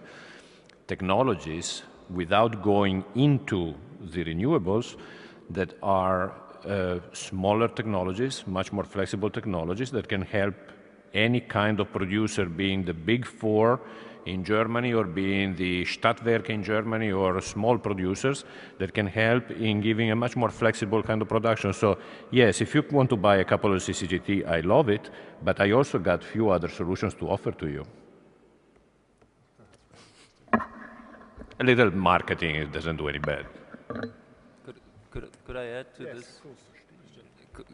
technologies without going into the renewables that are smaller technologies, much more flexible technologies that can help any kind of producer, being the big four in Germany or being the Stadtwerke in Germany or small producers that can help in giving a much more flexible kind of production. So yes, if you want to buy a couple of CCGT, I love it, but I also got few other solutions to offer to you. A little marketing, it doesn't do any bad. Could I add to this?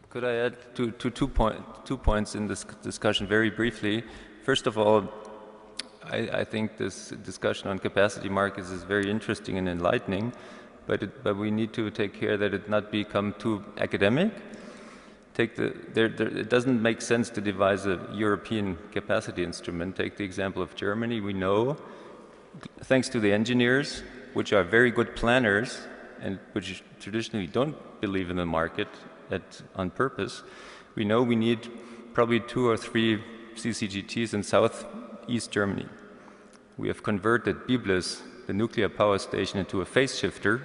Could I add to two points in this discussion very briefly? First of all, I think this discussion on capacity markets is very interesting and enlightening, but we need to take care that it not become too academic. It doesn't make sense to devise a European capacity instrument. Take the example of Germany. We know, thanks to the engineers, which are very good planners and which traditionally don't believe in the market on purpose, we know we need probably 2 or 3 CCGTs in southeast Germany. We have converted Biblis, the nuclear power station, into a phase shifter,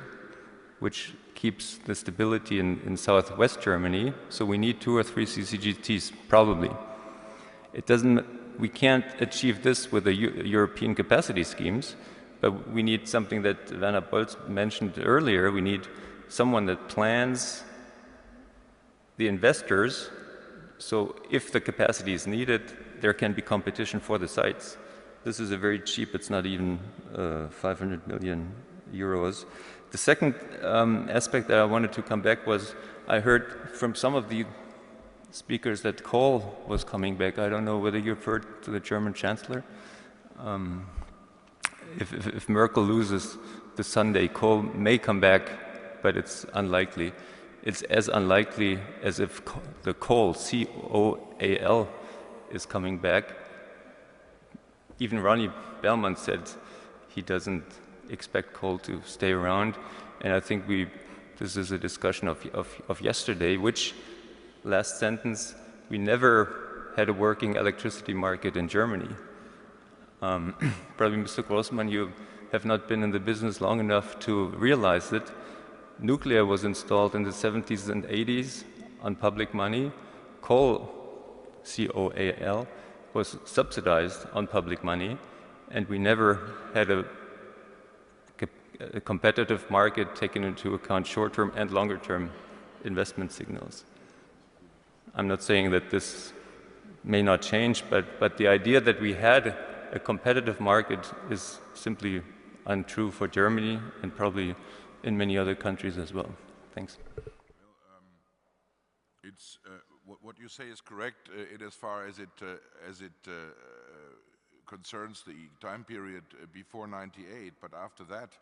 which keeps the stability in southwest Germany, so we need 2 or 3 CCGTs, probably. We can't achieve this with the European capacity schemes, but we need something that Werner Bolz mentioned earlier. We need someone that plans the investors, so if the capacity is needed, there can be competition for the sites. This is a very cheap, it's not even 500 million euros. The second aspect that I wanted to come back was, I heard from some of the speakers that coal was coming back. I don't know whether you've heard to the German Chancellor. If Merkel loses the Sunday, coal may come back, but it's unlikely. It's as unlikely as if the coal, C-O-A-L, is coming back. Even Ronnie Bellman said he doesn't expect coal to stay around. And I think this is a discussion of yesterday, which, last sentence, we never had a working electricity market in Germany. Probably, Mr. Grossmann, you have not been in the business long enough to realize it. Nuclear was installed in the 70s and 80s on public money. Coal, C-O-A-L, was subsidized on public money, and we never had a competitive market taking into account short-term and longer-term investment signals. I'm not saying that this may not change, but the idea that we had a competitive market is simply untrue for Germany and probably in many other countries as well. Thanks. Well, what you say is correct in as far as it concerns the time period before '98, but after that,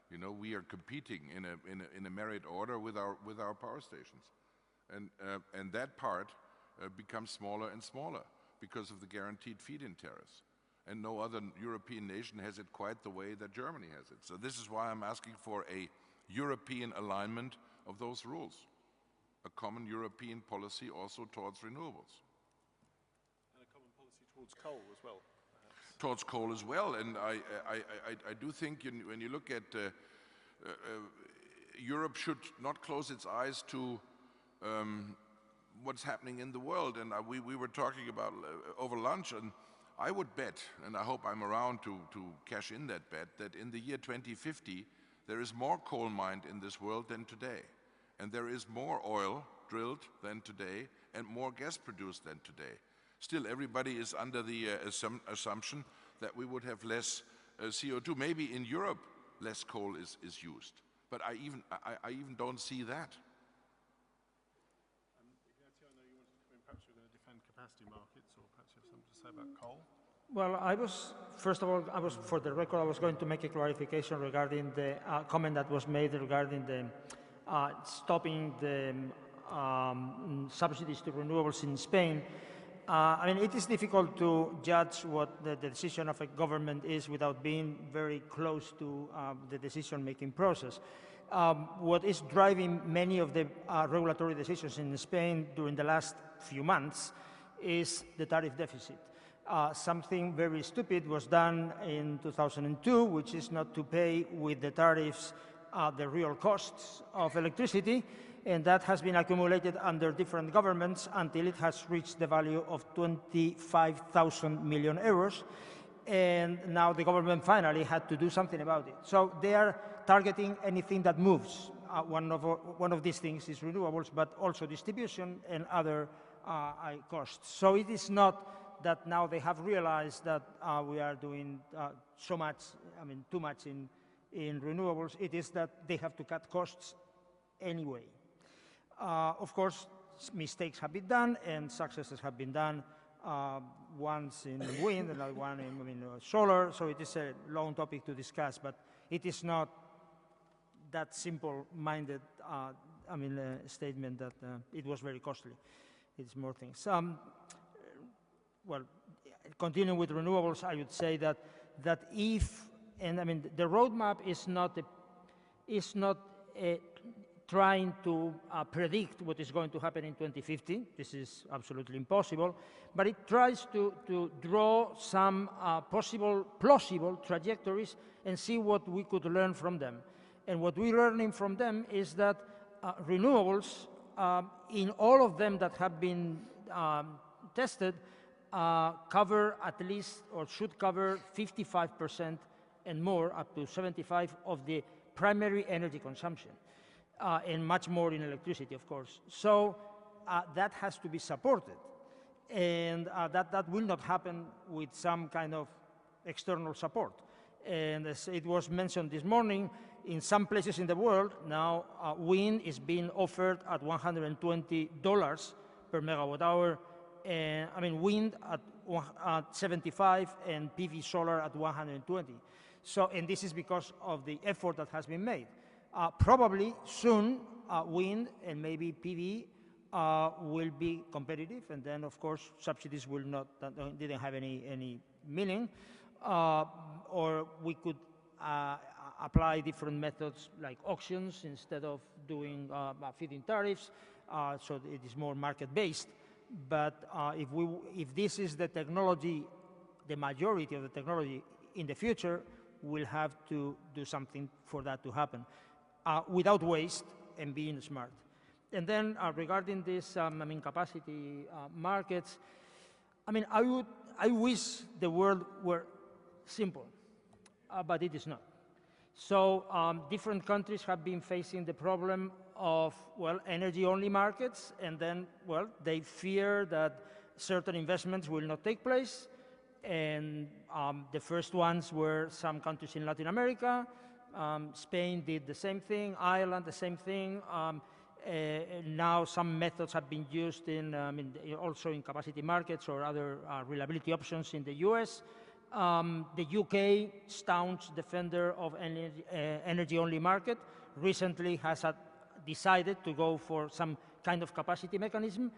you know, we are competing in a merit order with our power stations, and that part becomes smaller and smaller because of the guaranteed feed-in tariffs. And no other European nation has it quite the way that Germany has it. So this is why I'm asking for a European alignment of those rules, a common European policy also towards renewables. And a common policy towards coal as well. Perhaps. Towards coal as well, and I do think when you look at Europe should not close its eyes to what's happening in the world, and we were talking about over lunch, and I would bet, and I hope I'm around to cash in that bet, that in the year 2050 there is more coal mined in this world than today, and there is more oil drilled than today and more gas produced than today. Still, everybody is under the assumption that we would have less CO2. Maybe in Europe less coal is used, but I even don't see that. Umberto, I know you wanted to come in. Perhaps you're going to defend capacity markets, or perhaps you have something to say about coal. Well, first of all, for the record, I was going to make a clarification regarding the comment that was made regarding the stopping the subsidies to renewables in Spain. I mean, it is difficult to judge what the decision of a government is without being very close to the decision-making process. What is driving many of the regulatory decisions in Spain during the last few months is the tariff deficit. Something very stupid was done in 2002, which is not to pay with the tariffs the real costs of electricity, and that has been accumulated under different governments until it has reached the value of 25,000 million euros. And now the government finally had to do something about it. So they are targeting anything that moves. One of these things is renewables, but also distribution and other costs. So it is not that now they have realized that we are doing so much, too much in renewables. It is that they have to cut costs anyway. Of course, mistakes have been done and successes have been done. Once in wind, another one in solar, so it is a long topic to discuss, but it is not that simple-minded statement that it was very costly. It's more things. Well, continuing with renewables, I would say that if, and the roadmap is not trying to predict what is going to happen in 2050. This is absolutely impossible. But it tries to draw some plausible trajectories and see what we could learn from them. And what we're learning from them is that renewables, in all of them that have been tested, cover at least, or should cover 55% and more, up to 75% of the primary energy consumption. And much more in electricity, of course. So that has to be supported. And that will not happen with some kind of external support. And as it was mentioned this morning, in some places in the world, now wind is being offered at $120 per megawatt hour. Wind at 75 and PV solar at 120. So, and this is because of the effort that has been made. Probably soon, wind and maybe PV will be competitive, and then of course subsidies will not, didn't have any meaning, or we could apply different methods like auctions instead of doing feed-in tariffs, so it is more market-based. But if this is the technology, the majority of the technology in the future, we'll have to do something for that to happen. Without waste and being smart. And then regarding this capacity markets, I wish the world were simple, but it is not. So different countries have been facing the problem of, well, energy-only markets, and then, well, they fear that certain investments will not take place, and the first ones were some countries in Latin America. Spain did the same thing, Ireland the same thing. Now some methods have been used in, also in capacity markets or other reliability options in the US. The UK, staunch defender of energy-only market, recently has decided to go for some kind of capacity mechanism.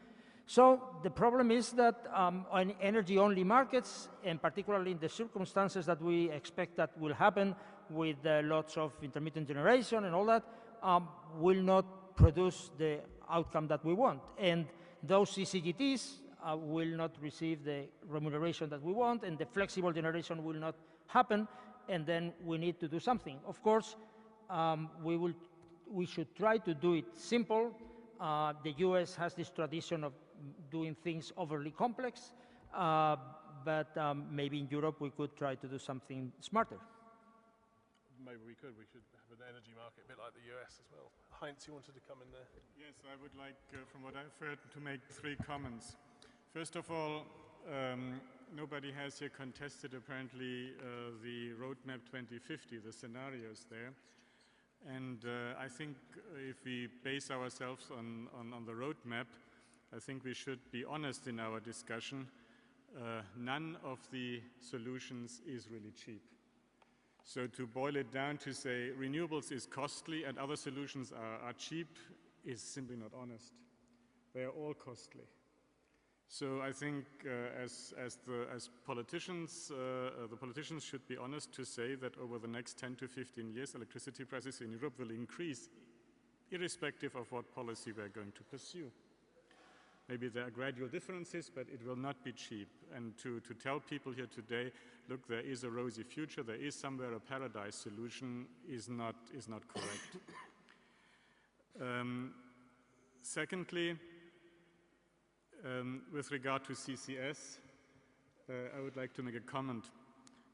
So the problem is that on energy-only markets, and particularly in the circumstances that we expect that will happen with lots of intermittent generation and all that, will not produce the outcome that we want. And those CCGTs will not receive the remuneration that we want, and the flexible generation will not happen, and then we need to do something. Of course, we should try to do it simple. The US has this tradition of doing things overly complex, but maybe in Europe we could try to do something smarter. Maybe we could. We should have an energy market a bit like the US as well. Heinz, you wanted to come in there? Yes, I would like, from what I've heard, to make 3 comments. First of all, nobody has here contested, apparently, the roadmap 2050, the scenarios there. And I think if we base ourselves on the roadmap, I think we should be honest in our discussion. None of the solutions is really cheap. So to boil it down to say renewables is costly and other solutions are cheap is simply not honest. They are all costly. So I think as politicians, the politicians should be honest to say that over the next 10 to 15 years, electricity prices in Europe will increase, irrespective of what policy we're going to pursue. Maybe there are gradual differences, but it will not be cheap. And to tell people here today, look, there is a rosy future, there is somewhere a paradise solution, is not correct. Secondly, with regard to CCS, I would like to make a comment.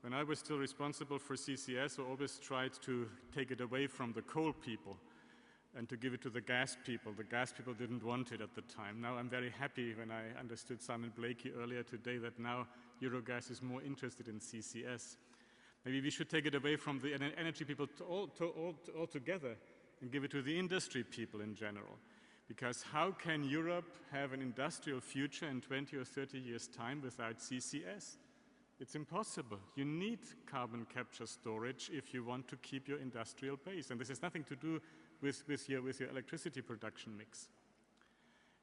When I was still responsible for CCS, I always tried to take it away from the coal people and to give it to the gas people. The gas people didn't want it at the time. Now I'm very happy when I understood Simon Blakey earlier today that now Eurogas is more interested in CCS. Maybe we should take it away from the energy people altogether and give it to the industry people in general. Because how can Europe have an industrial future in 20 or 30 years' time without CCS? It's impossible. You need carbon capture storage if you want to keep your industrial base. And this has nothing to do with your electricity production mix.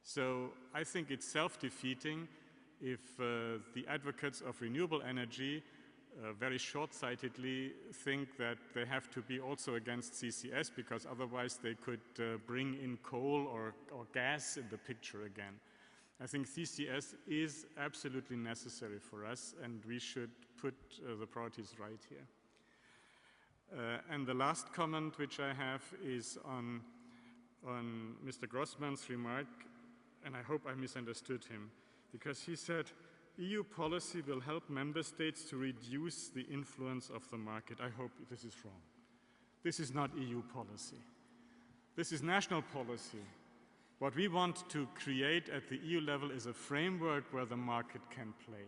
So I think it's self-defeating if the advocates of renewable energy very short-sightedly think that they have to be also against CCS because otherwise they could bring in coal or gas in the picture again. I think CCS is absolutely necessary for us and we should put the priorities right here. And the last comment which I have is on Mr. Grossmann's remark, and I hope I misunderstood him, because he said, EU policy will help member states to reduce the influence of the market. I hope this is wrong. This is not EU policy. This is national policy. What we want to create at the EU level is a framework where the market can play.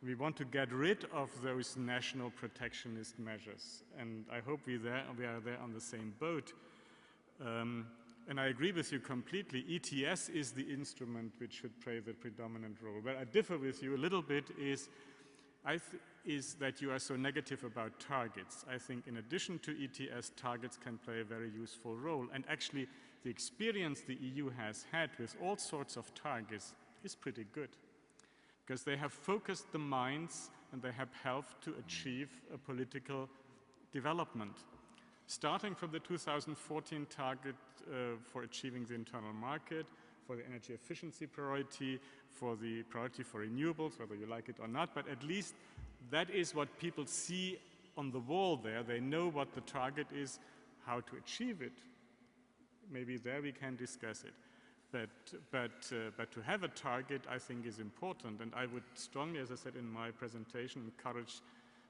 We want to get rid of those national protectionist measures, and I hope we are there on the same boat. And I agree with you completely. ETS is the instrument which should play the predominant role. Where I differ with you a little bit is that you are so negative about targets. I think in addition to ETS, targets can play a very useful role. And actually, the experience the EU has had with all sorts of targets is pretty good, because they have focused the minds and they have helped to achieve a political development. Starting from the 2014 target for achieving the internal market, for the energy efficiency priority, for the priority for renewables, whether you like it or not, but at least that is what people see on the wall there. They know what the target is, how to achieve it. Maybe there we can discuss it. But to have a target, I think, is important, and I would strongly, as I said in my presentation, encourage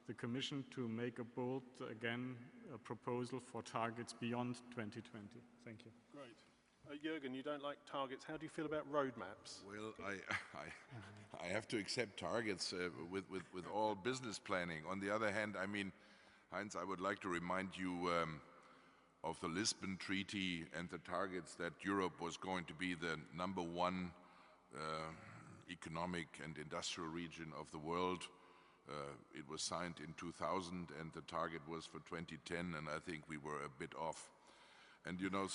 the Commission to make a bold, again, a proposal for targets beyond 2020. Thank you. Great. Jürgen, you don't like targets. How do you feel about roadmaps? Well, I have to accept targets with all business planning. On the other hand, I mean, Heinz, I would like to remind you of the Lisbon Treaty and the targets that Europe was going to be the #1 economic and industrial region of the world. It was signed in 2000 and the target was for 2010, and I think we were a bit off. And you know,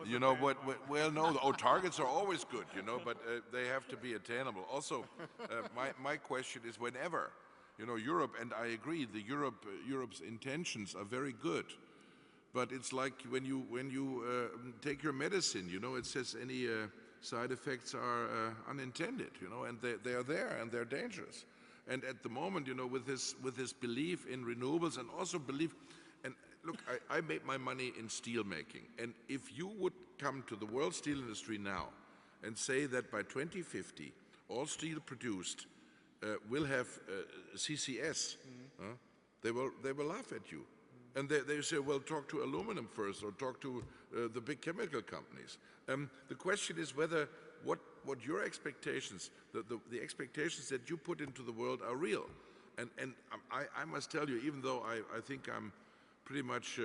you know what, well, no, targets are always good, you know, but they have to be attainable. Also, my question is, whenever, you know, Europe, and I agree, Europe's intentions are very good, but it's like when you take your medicine, you know, it says any side effects are unintended, you know, and they are there and they're dangerous. And at the moment, you know, with this belief in renewables and also belief, and look, I made my money in steel making, and if you would come to the world steel industry now and say that by 2050 all steel produced will have CCS, they will laugh at you. And they say, well, talk to aluminum first or talk to the big chemical companies. The question is whether what your expectations, the expectations that you put into the world are real. And I must tell you, even though I think I'm pretty much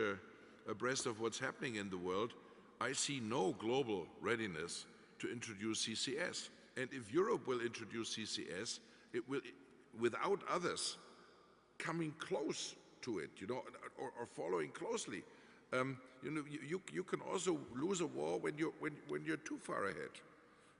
abreast of what's happening in the world, I see no global readiness to introduce CCS. And if Europe will introduce CCS, it will, without others coming close to it, you know, or following closely. You know, you can also lose a war when you're too far ahead.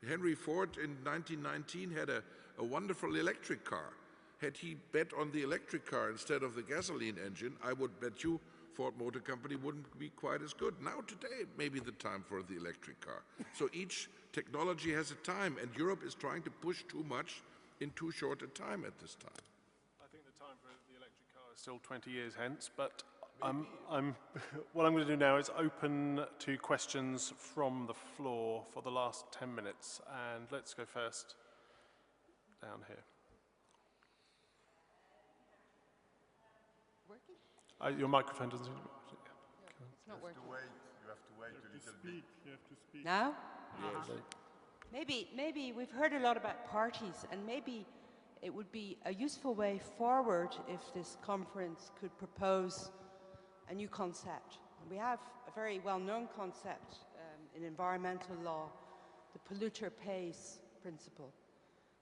Henry Ford in 1919 had a wonderful electric car. Had he bet on the electric car instead of the gasoline engine, I would bet you Ford Motor Company wouldn't be quite as good. Now today may be the time for the electric car. So each technology has a time, and Europe is trying to push too much in too short a time at this time. I think the time for the electric car is still 20 years hence, but What I'm going to do now is open to questions from the floor for the last 10 minutes. And let's go first down here. Working? Your microphone doesn't seem to be... It's not working. You have to wait a little bit. You have to speak. Now? Yes. Maybe we've heard a lot about parties, and maybe it would be a useful way forward if this conference could propose a new concept. We have a very well-known concept in environmental law, the polluter pays principle.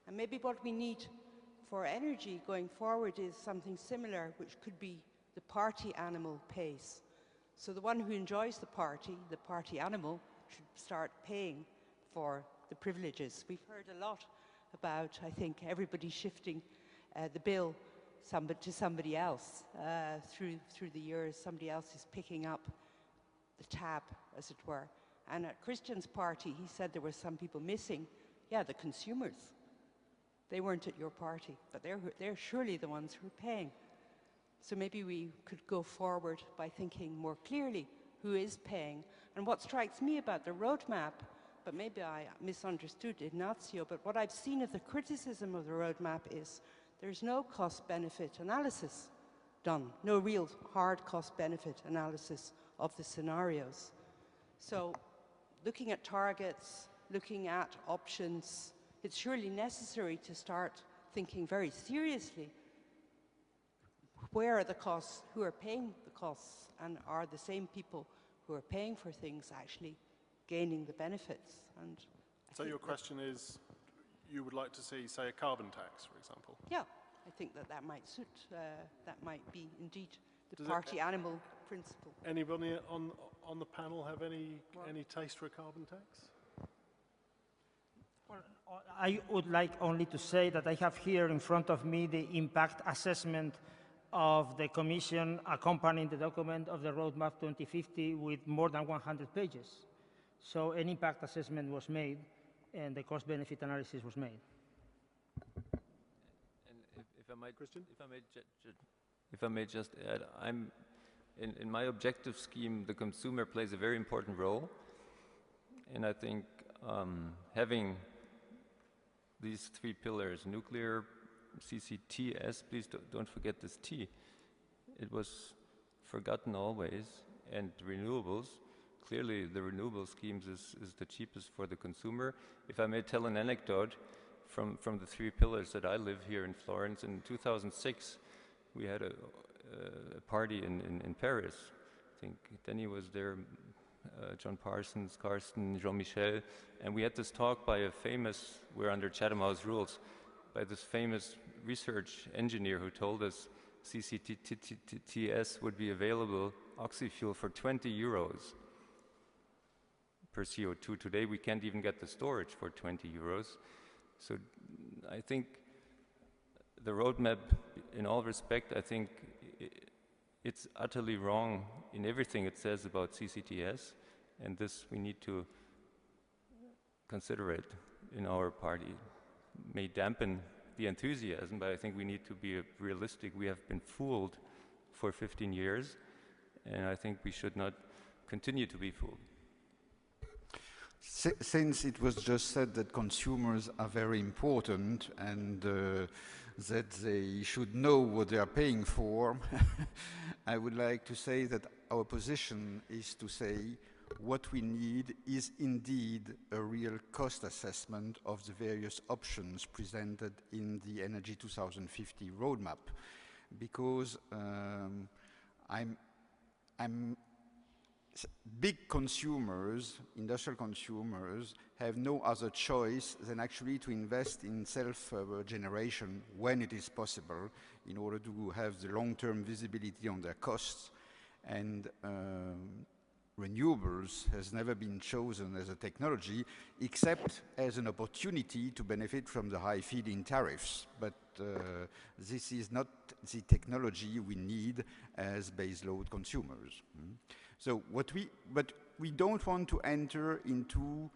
And maybe what we need for energy going forward is something similar, which could be the party animal pays. So the one who enjoys the party animal, should start paying for the privileges. We've heard a lot about, I think, everybody shifting the bill to somebody else through the years. Somebody else is picking up the tab, as it were. And at Christian's party, he said there were some people missing. Yeah, the consumers. They weren't at your party, but they're surely the ones who are paying. So maybe we could go forward by thinking more clearly who is paying. And what strikes me about the roadmap, but maybe I misunderstood Ignazio, but what I've seen of the criticism of the roadmap is there's no cost-benefit analysis done, no real hard cost-benefit analysis of the scenarios. So looking at targets, looking at options, it's surely necessary to start thinking very seriously where are the costs, who are paying the costs, and are the same people who are paying for things actually gaining the benefits? And so your question is, you would like to see, say, a carbon tax, for example? Yeah, I think that might suit, that might be indeed the party animal principle. Anybody on the panel have any taste for a carbon tax? Well, I would like only to say that I have here in front of me the impact assessment of the Commission accompanying the document of the Roadmap 2050 with more than 100 pages. So an impact assessment was made and the cost-benefit analysis was made. And if I might, Christian? If I may just add, in my objective scheme, the consumer plays a very important role. And I think having these three pillars, nuclear, CCTS, please don't forget this T. It was forgotten always. And renewables, clearly the renewable schemes is the cheapest for the consumer. If I may tell an anecdote from the three pillars that I live here in Florence, in 2006 we had a party in Paris. I think Denny was there, John Parsons, Carsten, Jean-Michel, and we had this talk by a famous, we're under Chatham House rules, by this famous research engineer who told us CCTS would be available, oxy-fuel, for 20 euros per CO2. Today we can't even get the storage for 20 euros. So I think the roadmap, in all respect, I think it's utterly wrong in everything it says about CCTS, and this we need to consider it in our party. May dampen the enthusiasm, but I think we need to be realistic. We have been fooled for 15 years, and I think we should not continue to be fooled. Since it was just said that consumers are very important and that they should know what they are paying for, I would like to say that our position is to say what we need is indeed a real cost assessment of the various options presented in the Energy 2050 roadmap, because big consumers, industrial consumers, have no other choice than actually to invest in self-generation when it is possible in order to have the long-term visibility on their costs. And renewables has never been chosen as a technology except as an opportunity to benefit from the high feed-in tariffs. But this is not the technology we need as baseload consumers. So but we don't want to enter into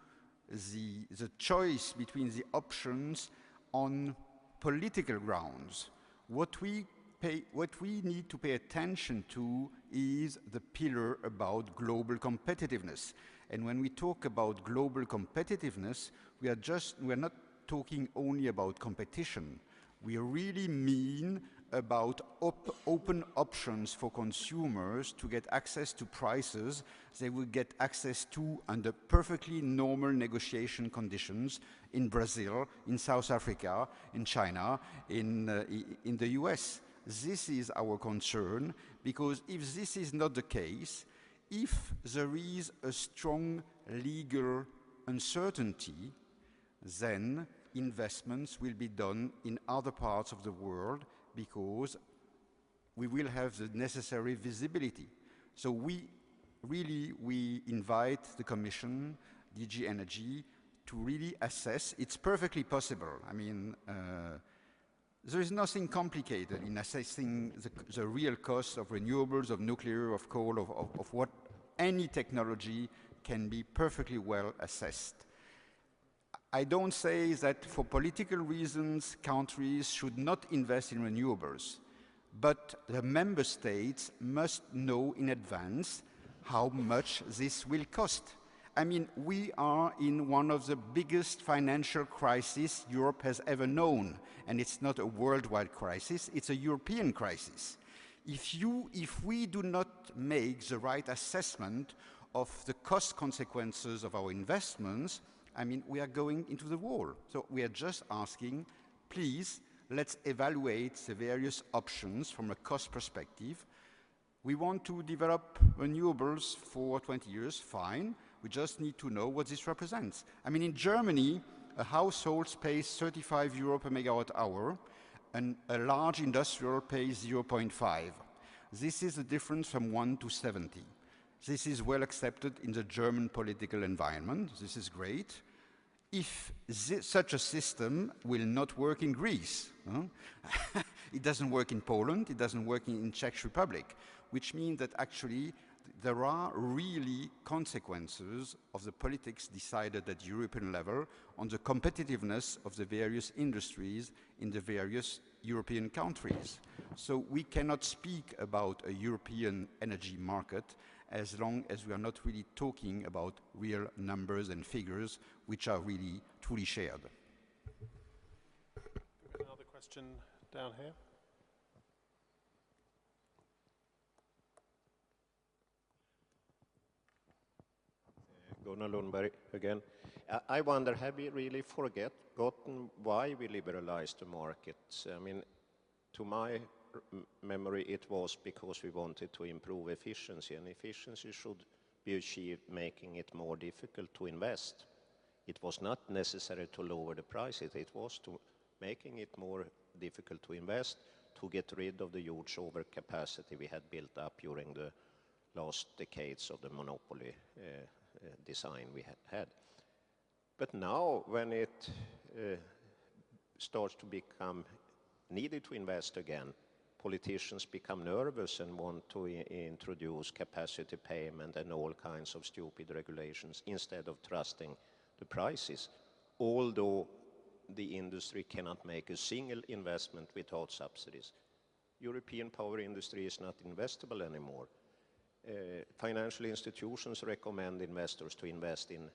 the choice between the options on political grounds. What we need to pay attention to is the pillar about global competitiveness. And when we talk about global competitiveness, we're not talking only about competition. We really mean about open options for consumers to get access to prices they will get access to under perfectly normal negotiation conditions in Brazil, in South Africa, in China, in the US. This is our concern, because if this is not the case, if there is a strong legal uncertainty, then investments will be done in other parts of the world, because we will have the necessary visibility. So we invite the Commission, DG Energy, to really assess. It's perfectly possible. I mean, there is nothing complicated in assessing the real cost of renewables, of nuclear, of coal, of what any technology can be perfectly well assessed. I don't say that for political reasons countries should not invest in renewables, but the member states must know in advance how much this will cost. I mean, we are in one of the biggest financial crises Europe has ever known, and it's not a worldwide crisis, it's a European crisis. If we do not make the right assessment of the cost consequences of our investments, I mean, we are going into the wall. So we are just asking, please, let's evaluate the various options from a cost perspective. We want to develop renewables for 20 years, fine. We just need to know what this represents. I mean, in Germany, a household pays 35 euro per megawatt hour, and a large industrial pays 0.5. This is the difference from 1 to 70. This is well accepted in the German political environment. This is great. If such a system will not work in Greece, it doesn't work in Poland, it doesn't work in Czech Republic, which means that actually there are really consequences of the politics decided at European level on the competitiveness of the various industries in the various European countries. So we cannot speak about a European energy market as long as we are not really talking about real numbers and figures which are really truly shared. Another question down here. Gunnar Lundberg again. I wonder, have we really forgotten why we liberalized the markets? I mean, to my memory, it was because we wanted to improve efficiency, and efficiency should be achieved making it more difficult to invest. It was not necessary to lower the prices, it was to making it more difficult to invest, to get rid of the huge overcapacity we had built up during the last decades of the monopoly design we had. But now, when it starts to become needed to invest again, politicians become nervous and want to introduce capacity payment and all kinds of stupid regulations instead of trusting the prices, although the industry cannot make a single investment without subsidies. European power industry is not investable anymore. Financial institutions recommend investors to invest in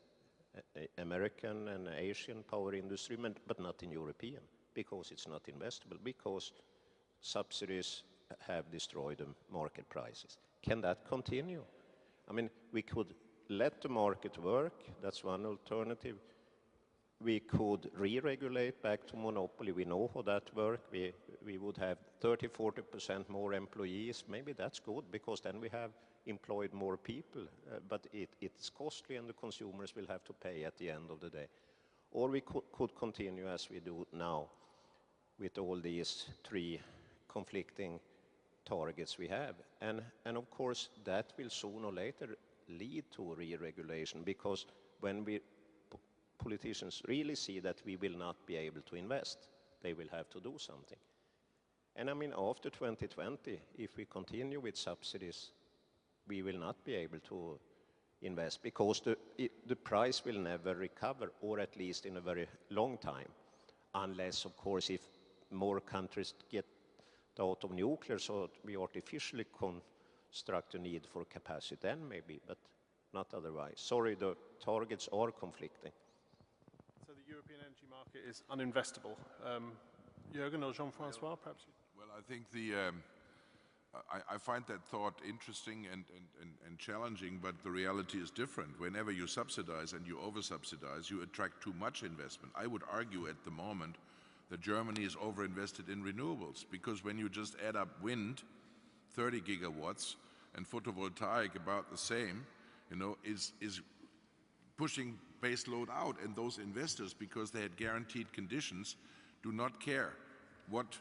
American and Asian power industry, but not in European, because it's not investable, because subsidies have destroyed the market prices. Can that continue? I mean, we could let the market work, that's one alternative. We could re-regulate back to monopoly, we know how that works. We would have 30–40% more employees, maybe that's good, because then we have employed more people, but it's costly and the consumers will have to pay at the end of the day. Or we could continue as we do now with all these three conflicting targets we have. And of course, that will sooner or later lead to re-regulation, because when politicians really see that we will not be able to invest, they will have to do something. And I mean, after 2020, if we continue with subsidies, we will not be able to invest, because the price will never recover, or at least in a very long time, unless, of course, if more countries get out of nuclear, so we artificially construct a need for capacity then maybe, but not otherwise. Sorry, the targets are conflicting. So the European energy market is uninvestable. Jürgen or Jean-François, perhaps? Well, I think I find that thought interesting and challenging, but the reality is different. Whenever you subsidize and you over-subsidize, you attract too much investment. I would argue at the moment that Germany is over-invested in renewables, because when you just add up wind, 30 gigawatts, and photovoltaic about the same, you know, is pushing base load out, and those investors, because they had guaranteed conditions, do not care what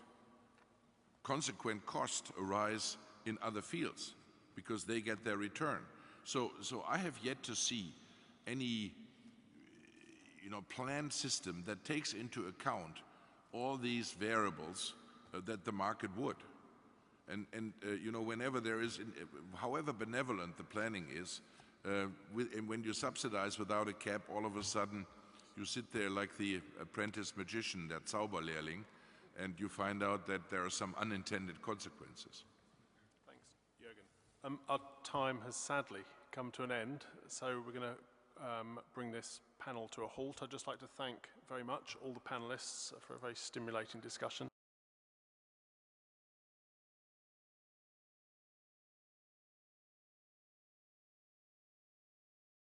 consequent costs arise in other fields, because they get their return. So I have yet to see any, you know, planned system that takes into account all these variables that the market would. And you know, whenever there is, however benevolent the planning is, and when you subsidize without a cap, all of a sudden you sit there like the apprentice magician, that Zauberlehrling, and you find out that there are some unintended consequences. Thanks, Jürgen. Our time has sadly come to an end, so we're going to bring this panel to a halt. I'd just like to thank very much all the panelists for a very stimulating discussion.